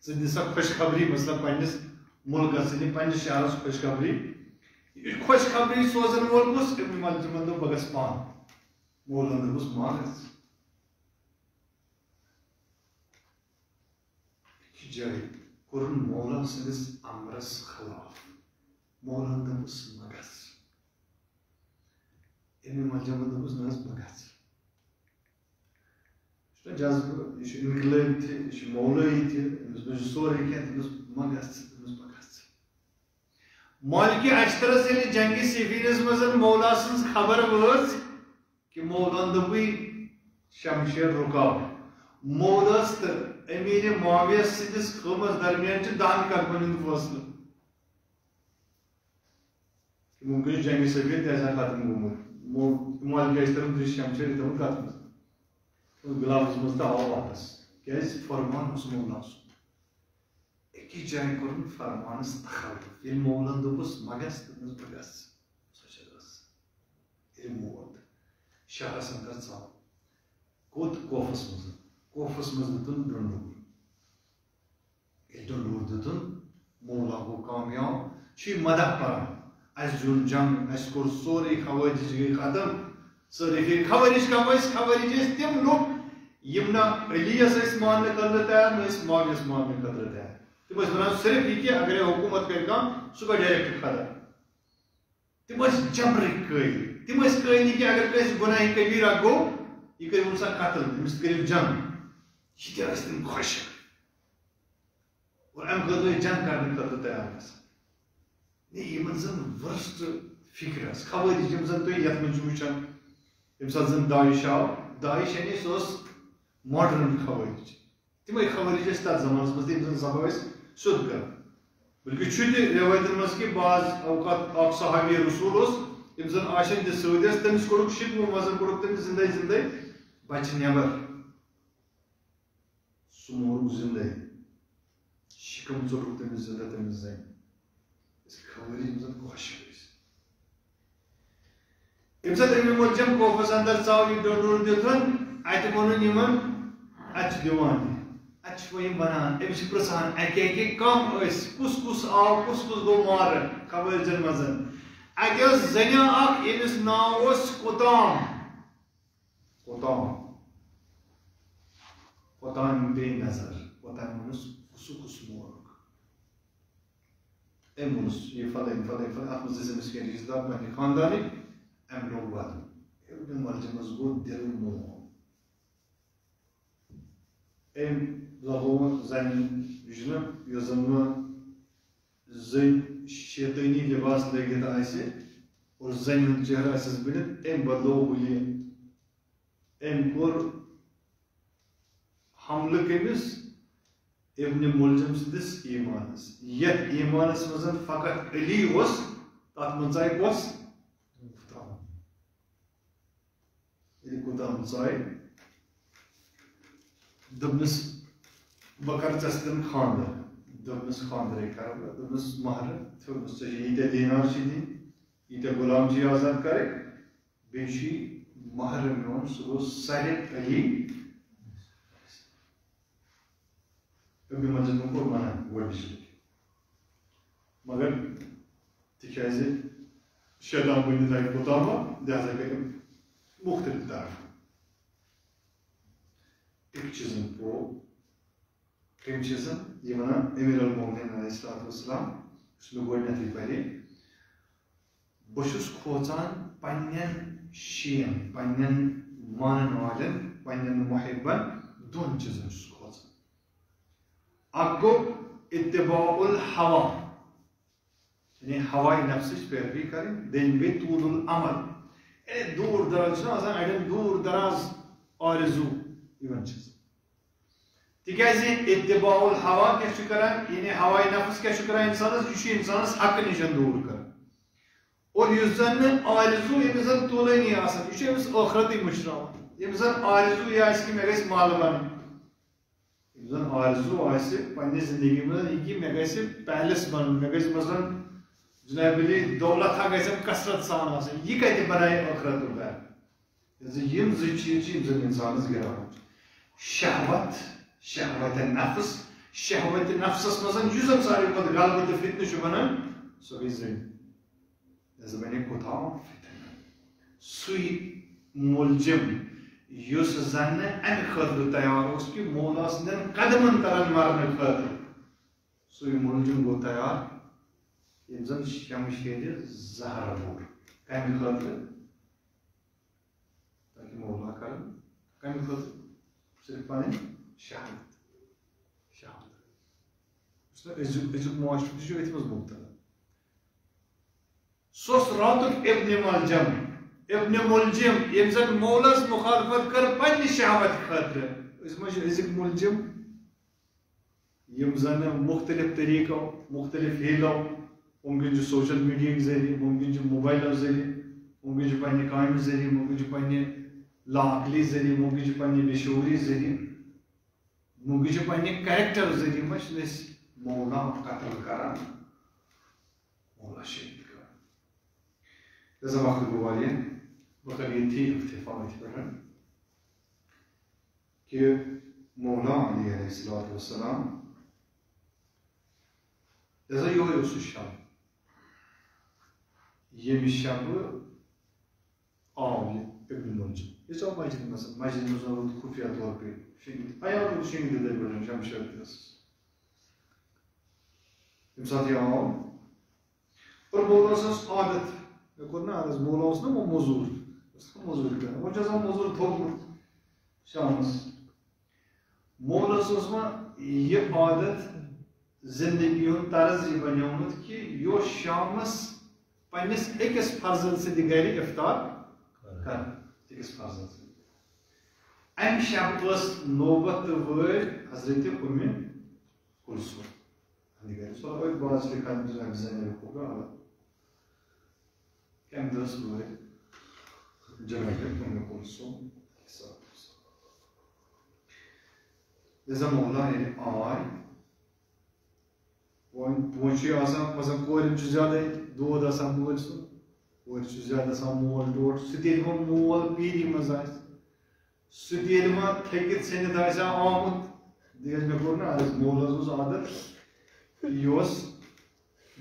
Speaker 1: ژٕ دِ سا خۄشخبری مثلاً پننِس مُلکس ژٕ دِ پننِس شہرس خۄشخبری خۄشخبری سوزن وول کُس ابن ملجمن دوٚپ بہٕ گژھٕ پانہٕ مولن دوٚپُس ما گژھ أکِس جایہِ کوٚرُن مولا سٕنٛدِس امرس خلاف مولن دوٚپُس ما گژھ ابن ملجمن دوٚپُس نہ حظ بہٕ گژھٕ یہِ چھُ نہ جذبہٕ یہِ چھُ انقلٲبی تہِ یہِ چھُ مولٲیی تہِ أمِس منٛز چھُ سورُے کینٛہہ تٔمِس ما گژھ دوٚپُس بہٕ گژھٕ مالکہِ اشترس ییٚلہِ جنگِ صفیٖنس منٛز مولا سٕنٛز خبر وٲژ کہ مولن دوٚپُے شمشیر رُکاو مولس تہٕ امیٖرِ معاویہ سٕنٛدِس قومس درمیان چھُ 10 کرپن ہُنٛد فٲصلہٕ وُنکٮ۪ن چھُ جنگِ صفیٖن تہِ آسان ختم گوٚمُت مالکہِ اشترن تُج شمشیر یہِ تھوٚوُن کتھ منٛز گلافس منٛز تہٕ آو واپس کیٛازِ فرمان اوس مولا سُنٛد أکِس جایہِ کوٚرُن فرمانس تخلُف ییٚلہِ مولن دوٚپُس ما گژھ دوٚپنس بہٕ گژھٕ سۄ چھِ ٲس ییٚلہِ ووت شہرس اندر ژاو کوٚت کوفس منٛز دِتُن ڈنڈور ییٚلہِ ڈنڈور دِتُن مولا گوٚو کامیاب چھُ یہِ مدح پران اسہِ زیوٗن جنگ اسہِ کوٚر سورُے خوٲرج گٔے ختم سٲری گٔے خوٲرج کم ٲسۍ خوٲرج ٲسۍ تِم لُکھ یِم نہ علیَس ٲسۍ ماننہٕ خٲطرٕ تیار نہ ٲسۍ معاویَس ماننہٕ خٲطرٕ تیار تِم ٲسۍ ونان صرف یہِ کہِ اگرے حکوٗمت کرِ کانٛہہ سُہ گوٚو ڈایریکٹ خطا تِم ٲسۍ جبرٕکۍ قٲیل تِم ٲسۍ قٲیل یہِ کہِ اگر کٲنٛسہِ گۄناہہِ کبیٖرہ گوٚو یہِ کٔرِہُن سا قتل أمِس کٔرِو جنگ یہِ تہِ ٲسۍ تِم خۄش اور امہِ خٲطرٕ ٲسۍ جنگ کرنہٕ خٲطرٕ تیار گژھان یِمن زن ورسٹ فکر ٲس خوٲرج یِم زن تُہۍ یتھ منٛز چھِو وٕچھان ییٚمہِ ساتہٕ زن داعش آو داعش یعنی سُہ اوس ماڈٲرن خوٲرج تِمے خوٲرج ٲسۍ تتھ زمانس منٛز تہِ یِم زن ذبح ٲسۍ سیوٚد کران بلکہِ چھُ تہِ رِوایتن منٛز کہِ بعض اوقات اکھ صحابی رسوٗل اوس یِم زن آشن تہِ سۭتۍ ٲسۍ تٔمِس کوٚڑُکھ شِکوٕ منٛز کوٚڑُکھ تٔمِس زندے زندے بچہِ نٮ۪بر سُہ موٗرُکھ زندے شِکم ژوٚٹُکھ تٔمِس زندے تٔمِس زنہِ خوٲرج یِم زن خۄش ٲسۍ ییٚمہِ ساتہٕ ابن ملجم کوفس اندر ژاو یہِ ڈنڈور دِتُن اتہِ ووٚنُن یِمن اتہِ چھُ دِوان اتہِ چھِ وۄنۍ یِم ونان أمِس چھِ پرژھان اکہِ اکہِ کم ٲسۍ کُس کُس آو کُس کُس گوٚو مارٕ خوٲرجن منٛز اتہِ ٲس زنیا اکھ ییٚمِس ناو اوس کوتام بے نظر کوتام ووٚنُس سُہ کُس مورُکھ أمۍ ووٚنُس یہِ فلٲنۍ فلٲنۍ فلٲنۍ اتھ منٛز ٲسۍ أمِس کینٛہہ رشتہٕ دار پننہِ خاندانٕکۍ أمۍ لوگ ودُن ابن ملجمس گوٚو دِل موم أمۍ لگووُن زنہِ یہِ چھُنہ یۄس زن وۄنۍ زٔنۍ شیطٲنی لباس لٲگِتھ آسہِ اور زنہِ ہُنٛد چہرٕ آسٮ۪س بٔنِتھ أمۍ بدلوو یہِ أمۍ کوٚر حملہٕ کٔمِس ابن ملجم سٕنٛدِس ایٖمانس یتھ ایٖمانس منٛز فقط علی اوس تتھ منٛز ژاے کۄس ییٚلہِ کوتام ژاے دوٚپنس بہٕ کرٕ ژےٚ سۭتۍ خانٛدر دوٚپنس خانٛدرے کرٕ بہٕ دوٚپنس مہرٕ تھوٚومُس ژےٚ چھِ ییٖتیاہ دیٖنار چھِ دِنۍ ییٖتیاہ غلام چھِ آزاد کرٕنۍ بیٚیہِ چھُے محرم میون سُہ گوٚو سید علی ابن مجدن کوٚر منع گۄڈنِچ لٹہِ مگر تِکیازِ شیطان بٔنِتھ آیہِ پوتامہ لہذا گٔے أمۍ مختلف طرف ایک چیزن پو کم چیزن یہ ونان امیر المومنین علیہ السلام اس میں گۄڈنیٚتھٕے پرِ بہٕ چھُس کھوژان پننٮ۪ن شِین پننٮ۪ن مانن والٮ۪ن پننٮ۪ن محبن دۄن چیزن چھُس کھوژان اکھ گوٚو اتباع الہوا یعنی ہوائے نفسٕچ پیروی کرٕنۍ دوٚیِم گٔے طول العمل دوٗر دراز چھُنہ آسان اڑٮ۪ن دوٗر دراز آرزوٗ یِمن چیٖزن تِکیازِ اتباع الہوا کیٛاہ چھُ کران یعنی ہوائے نفس کیٛاہ چھُ کران انسانس یہِ چھُ انسانس حقہٕ نِش دوٗر کران اور یُس زن نہٕ آرزوٗ ییٚمِس زن تُلٲنی آسان یہِ چھُ أمِس ٲخرتٕے مٔشراوان ییٚمِس زن آرزوٗ یہِ آسہِ کہِ مےٚ گژھِ مال بنُن ییٚمِس زن آرزوٗ آسہِ پننہِ زندگی منٛز یہِ کہِ مےٚ گژھِ پیلس بنُن مےٚ گژھِ مثلاً جناب علی دولت ہا گژھٮ۪م کثرت سان آسٕنۍ یہِ کتہِ بنایہِ ٲخرتُک گرٕ یِم زٕ چیٖز چھِ یِم زن انسانس گِراوان شہوت شہوت نفس شہوت نفسس منٛز یُس زن ساروی کھۄتہٕ غلبہٕ تہٕ فتنہٕ چھُ بنان سۄ گٔے زٔنۍ لہذا بنے کوتاہ فتنہ سُے مُلزِم یُس زن نہٕ امہِ خٲطرٕ تیار اوس کہِ مولا سٕنٛدٮ۪ن قدمن تلن مرنہٕ خٲطرٕ سُے مُلزِم گوٚو تیار ییٚمۍ زن شمشیرِ زہر بوٚر کمہِ خٲطرٕ تاکہِ مولا کرن کمہِ خٲطرٕ صرف پنٕنۍ شہوت شہوت یُس نہٕ أزیُک معاشرٕ تہِ چھُ أتھۍ منٛز مُبتلا سُہ اوس راتُک ابن ملجم ییٚمۍ زن مولس مخالفت کٔر پننہِ شہوت خٲطرٕ أسۍ ما چھِ أزِکۍ مُلزِم یِم زن مختلف طریٖقو مختلف ہیٖلو ممکن چھُ سوشل میڈیا ہٕکۍ ذٔریعہٕ ممکن چھُ موبایلو ذٔریعہٕ ممکن چھُ پننہِ کامہِ ذٔریعہٕ ممکن چھُ پننہِ لاعقلی ذٔریعہٕ ممکن چھُ پننہِ بے شعوٗری ذٔریعہٕ ممکن چھُ پننہِ کریکٹر ذٔریعہٕ ما چھِنہٕ أسۍ مولا قتل کران مولا شہید کران لہذا وقت گوٚو واریاہ بہٕ کرٕ ییٚتھی اکتفا أتھۍ پٮ۪ٹھ کہِ مولا علی علیہ السلام لہذا یِہوے اوس سُہ شب ییٚمہِ شبہٕ آو یہِ ابن ملجم یہِ ژاو مسجد منٛز روٗد خُفیہ طور پے شٔنگِتھ عیال روٗد شٔنگِتھ یِتھٕے پٲٹھۍ شمشیر تہِ ٲسٕس ییٚمہِ ساتہٕ یہِ آو اور مولس ٲس عادت مےٚ کوٚر نا عرض مولا اوس نا وۄنۍ موٚزوٗر اوس نا موٚزوٗرۍ کران وۄنۍ چھُ آسان موٚزوٗر تھوٚومُت شامس مولس اوس وۄنۍ یہِ عادت زندگی ہُنٛد طرز یہِ بنیومُت کہِ یہِ اوس شامس پننِس أکِس فرزن سٕنٛدِ گرِ افطار کران أکِس فرزن سۭتۍ امہِ شب ٲس نوبت تہٕ وٲرۍ حضرت اُمہِ کلثوم گرِ سۄ ٲسۍ بعض لِکھان زینب کمہِ دۄہ ٲس وٲرۍ جناب اُمہِ کلثوم لہذا مولا ییٚلہِ آے وۄنۍ چھُ یہِ آسان مثلاً کورٮ۪ن چھُ زیادے دود آسان مٲلۍ سُنٛد کورِ چھُ زیادٕ آسان مول ڈوٹھ سُہ تہِ ییٚلہِ وۄنۍ مول پیٖری منٛز آسہِ سُہ تہِ ییٚلہِ وۄنۍ تھٔکِتھ ژھیٚنِتھ آسہِ ہا آمُت تِکیازِ مےٚ کوٚر نا عرض مولس اوس عادت یہِ اوس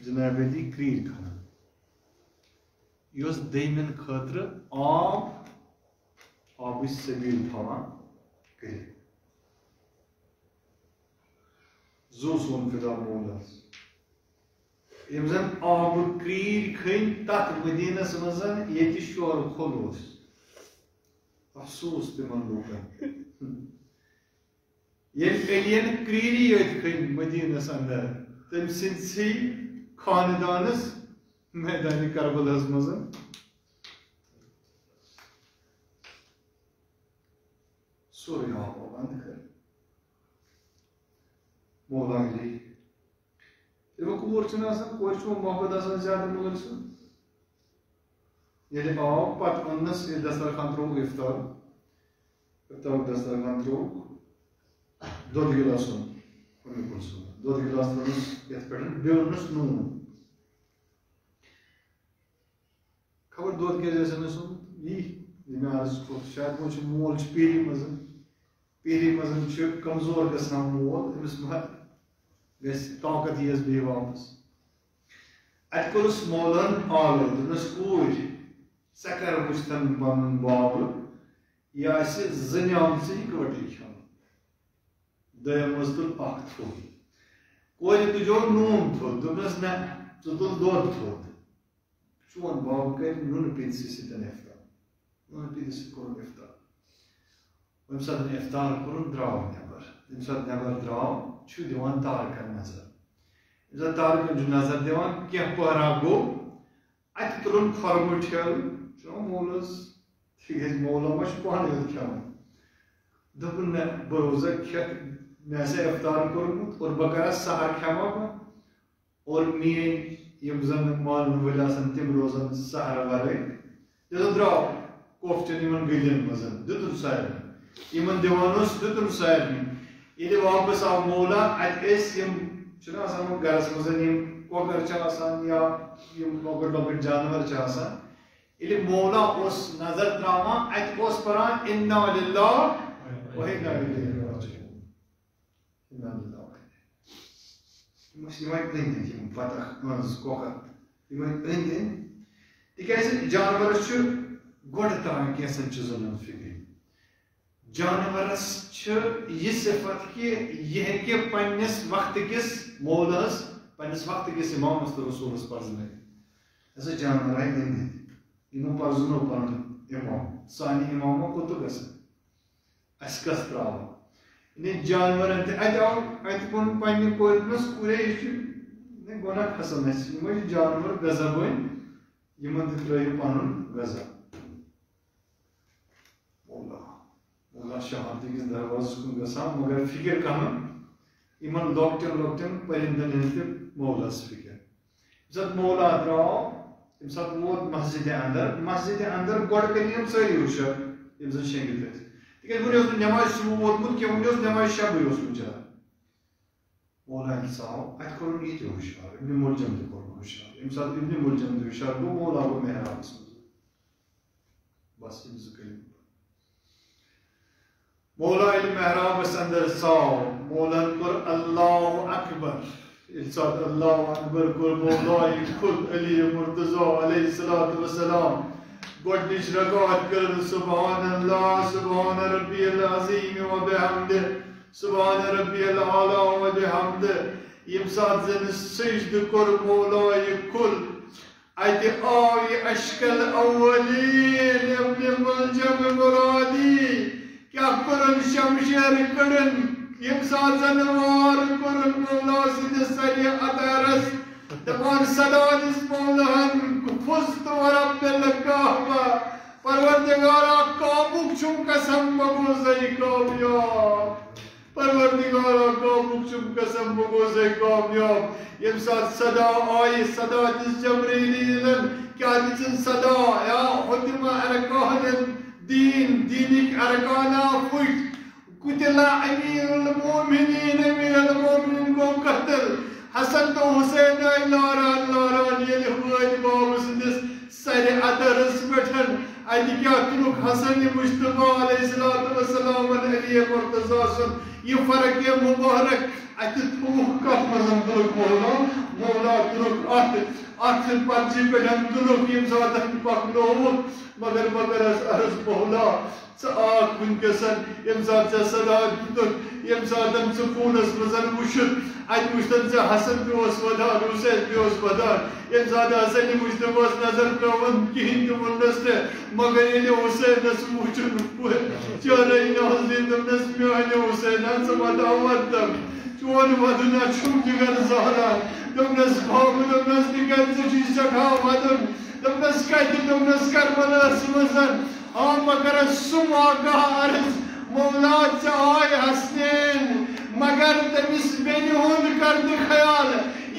Speaker 1: جناب علی کریٖر کھنان یہِ اوس دوٚیمٮ۪ن خٲطرٕ آبٕچ سبیٖل تھاوان کٔرِتھ زو سون فدا مولس یِم زن آبہٕ کریٖر کھٔنۍ تتھ مدیٖنس منٛز ییٚتہِ شورٕ کھوٚل اوس افسوٗس تِمن لوٗکن ییٚلہِ علیین کریٖری یٲتۍ کھٔنۍ مدیٖنس انٛدر تٔمۍ سٕنٛدسٕے خاندانس میدانہِ کربلاہس منٛز سورُے آب بنٛد کٔر مولا علی ییٚلہِ وۄنۍ کوٗر چھِنہٕ آسان کورِ چھُ وۄنۍ محبت آسان زیادٕ مٲلۍ سُنٛد ییٚلہِ آو پتہٕ اوٚننس ییٚلہِ دسترخان ترٛووُکھ اِفطارُک دسترخان ترٛووُکھ دۄدٕ گِلاس اوٚن اُمہِ کلثوم دۄدٕ گِلاس ترٛوونس یتھ پٮ۪ٹھ بیٚیہِ اوٚننس نوٗن خبر دۄد کیٛازِ آسٮ۪نس اوٚنمُت یی میں عرض کو شاید وہ مول پیری مزن کمزور گژھان مول أمس گژھِ طاقت ییس بیٚیہِ واپس اتہِ کوٚرُس مولن آلو دوٚپنس کوٗر ژےٚ کر وٕچھتن پنُن بابہٕ یہِ آسہِ زٕ نیامژٕ یِکوٹے کھٮ۪وان دوٚیِم ٲس تُل اکھ تھوٚد کورِ تُجو نوٗن تھوٚد دوٚپنس نہ ژٕ تُل دۄد تھوٚد چون بابہٕ کرِ نُنہٕ پیٖنتسٕے سۭتۍ افطار نُنہٕ پیٖنتہِ سۭتۍ کوٚرُن افطار ییٚمہِ ساتہٕ افطار کوٚرُن درٛاو نٮ۪بر ییٚمہِ ساتہٕ نٮ۪بر درٛاو چھُ دِوان تارکن نظر ییٚمہِ ساتہٕ تارکن چھُ نظر دِوان کینٛہہ پہرا گوٚو اتہِ تُلُن خۄرمہٕ ٹھیلہٕ مولس تِکیٛازِ مولا ما چھُ پانے یوت کھٮ۪وان دوٚپُن نہ بہٕ روزا مےٚ آسہِ افطار کوٚرمُت اور بہٕ کرا سحر کھٮ۪ما بہٕ اور میٲنۍ یِم زن مانن وٲلۍ آسن تِم روزن سحر ورٲے تیٚلہِ درٛاو کوفچن یِمن گٔلین منٛز دیُتُن سارنٕے یِمن دِوان اوس دیُتُن سارنٕے ییٚلہِ واپس آو مولا اتہِ ٲسۍ یِم چھِنہ آسان گرس منٛز یِم کۄکر چھِ آسان یا یِم لۄکٕٹۍ لۄکٕٹۍ جانور چھِ آسان ییٚلہِ مولا اوس نظر تراوان اتہِ اوس پران اِنّا لِلّٰہ و اِنّا اِلیہِ راجعوٗن اِنّا لِلّٰہ و یِم ٲسۍ یِوان أنٛدۍ أنٛدۍ یِم بطخ مٲنٛز کۄکر یِم ٲسۍ أنٛدۍ أنٛدۍ تِکیٛازِ جانورس چھُ گۄڈٕ تران کینٛژن چیٖزن ہُنٛد فِکرِ جانورس چھِ یہِ صفت کہِ یہِ ہیٚکہِ پننِس وقتٕکِس مولس پننِس وقتٕکِس اِمامس تہٕ رسوٗلس پرزنٲوِتھ ہسا جانور آیہِ أنٛدۍ أنٛدۍ یِمو پرزنو پنُن اِمام سانہِ اِماما کوٚت گژھان اَسہِ کس تراوان یعنی جانورن تہِ اتہِ آو اتہِ ووٚن پننہِ کورِ دوٚپنس کوٗرے یہِ چھُ گۄناہ کھسان اَسہِ یِم ٲسۍ جانور غذا بٔنۍ یِمن تہِ ترٲیِو پنُن غذا مولا شہادتٕکِس دروازس کُن گژھان مگر فِکر کران یِمن لۄکٹٮ۪ن لۄکٹٮ۪ن پرندن ہٕنٛز تہِ مولس فِکر ییٚمہِ ساتہٕ مولا درٛاو تمہِ ساتہٕ ووت مسجدِ انٛدر گۄڈٕ کٔرۍ یِم سٲری ہُشار یِم زن شیٚنگِتھ ٲسۍ تِکیٛازِ وُنہِ اوس نہٕ نٮ۪مازِ صُبح ووتمُت کینٛہہ وُنہِ اوس نٮ۪مازِ شبٕے اوسمُت چلان مولا ییٚلہِ ژاو اتہِ کوٚرُن یہِ تہِ ہُشار ابنِ مُلجم تہِ کوٚرُن ہُشار ییٚمہِ ساتہٕ ابنِ مُلجم تہِ ہُشار گوٚو مولا گوٚو محرابس منٛز بس یِم زٕ کٔرِو مولا ییٚلہِ محرابس انٛدر ژاو مولن کوٚر اللہ اکبر ییٚلہِ ساتہٕ اللہ اکبر کوٚر مولایہِ کھُل علی مرتضیٰ علیہ الصلوٰۃ والسلام گۄڈنِچ رکعت کٔر سبحان اللہ سبحان ربی العظیم وبحمدہ سبحان ربی العلیٰ وبحمدہ ییٚمہِ ساتہٕ زن سجدٕ کوٚر مولایہِ کھُل اتہِ آو یہِ اشکل اولین ابن ملجم مرادی کیٛاہ کوٚرُن شمشیر کٔڑٕن ییٚمہِ ساتہٕ زن وار کوٚرُن مولا سٕنٛدِس سرِ عطارس دپان صدا دِس مولہن فُزتُ ورب الکعبہ پروردگارا کعبُک چھُم قسم بہٕ گوٚوسَے کامیاب پروردگارا کعبُک چھُم قسم بہٕ گوٚوسَے کامیاب ییٚمہِ ساتہٕ صدا آیہِ صدا دِژ جبریٖلن کیٛاہ دِژٕن صدا یا حُتِمَ ارکان الدیٖن دیٖنٕکۍ ارکانا پھٕٹۍ قُتِلَ امیٖر المومنیٖن گوٚو قتل حسن تو حسین آیہِ لاران لاران ییٚلہِ وٲتۍ بابہٕ سٕنٛدِس سرِ عطرس پٮ۪ٹھ اتہِ کیٛاہ تُلُکھ حسن مُجتبیٰ علیہ الصلوٰۃ والسلامن علی مرتضیٰ سُنٛد یہِ فرق مُبارک اتہِ تھوٚوُکھ کتھ منٛز تُلُکھ مولا تُلُکھ اتھ پرچہِ پٮ۪ٹھ تُلُکھ ییٚمہِ ساتہٕ پکنووُکھ مگر بہٕ کرس عرض مولا ژٕ آکھ وٕنکیٚسن ییٚمہِ ساتہٕ ژےٚ صدا دِتُکھ ییٚمہِ ساتہٕ ژٕ خوٗنس منٛز وٕچھُتھ اتہِ وٕچھتن ژےٚ حسن تہِ اوس ودان حُسین تہِ اوس ودان ییٚمہِ ساتہٕ حسن مُجتبیٰ نظر ترٛٲوٕن کِہیٖنۍ تہِ ووٚننس نہٕ مگر ییٚلہِ حُسینس وٕچھُن چٲنۍ نظرِ دوٚپنس میانہِ حُسینا ژٕ وداو وردم چون ودُن ہا چھُم جِگر زالان دوٚپنس بابہٕ دوٚپنس تِکیٛازِ ژٕ چھُے سٮ۪ٹھاہ ودُن دوٚپنس کتہِ دوٚپنس کربلاہس منٛز بہٕ کرس سُہ واقعہ عرض مولا ژےٚ آے حسنین مگر تٔمِس بیٚنہِ ہُنٛد کر تہٕ خیال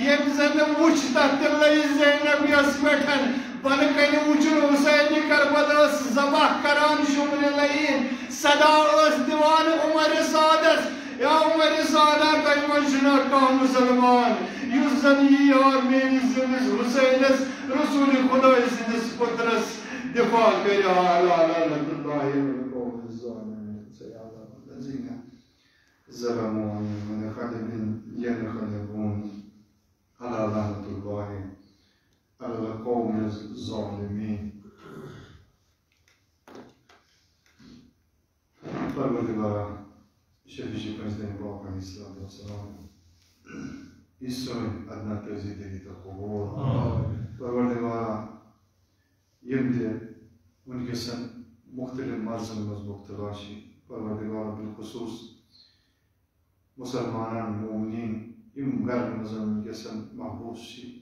Speaker 1: ییٚمۍ زن وٕچھ تتھ تہِ لٔج زینب یس پٮ۪ٹھ بۄنہٕ کنہِ وٕچھُن حُسینہِ کربلا ٲس ذبح کران شُمرِ لعیٖن صدا ٲس دِوان عمرِ سعدس یا عمرِ سعدا تۄہہِ منٛز چھُنا کانٛہہ مُسلمان یُس زن یی یار میٲنِس زِنِس حُسینس رسوٗلِ خۄداے سٕنٛدِس پُترس دفاع كريا على لعنة الله والقوم الظالمين سيعلم الذين ظلموا ينقلبون على لعنة الله على القوم الظالمين. Parvardigara, Shafi Presidente Papa Islam والسلام يسوع أدنى تزيد تقول Parvardigara يبدأ منقسم مختلف مرزم مزبوط تلاشي Parvardigara بالخصوص مسلمان مؤمنين يم غير منقسم محبوس شيء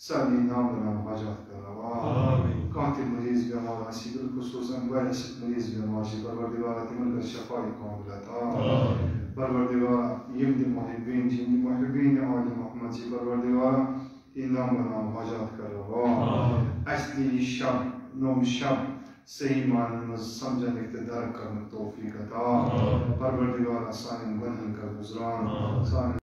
Speaker 1: سامي نام بنا مهاجرت كروا كانت المريض بمار عسير خصوصا فيروس المريض بمار شي Parvardigara تمن الشفاء كاملة Parvardigara يمدي المحبين جميع المحبين آل محمد شي Parvardigara نام بنا مهاجرت كروا أصلي الشاب نوم الشاب سيمان سمجھنے اقتدار کرنے توفیق عطا Parvardigara سانن بنن کا گزران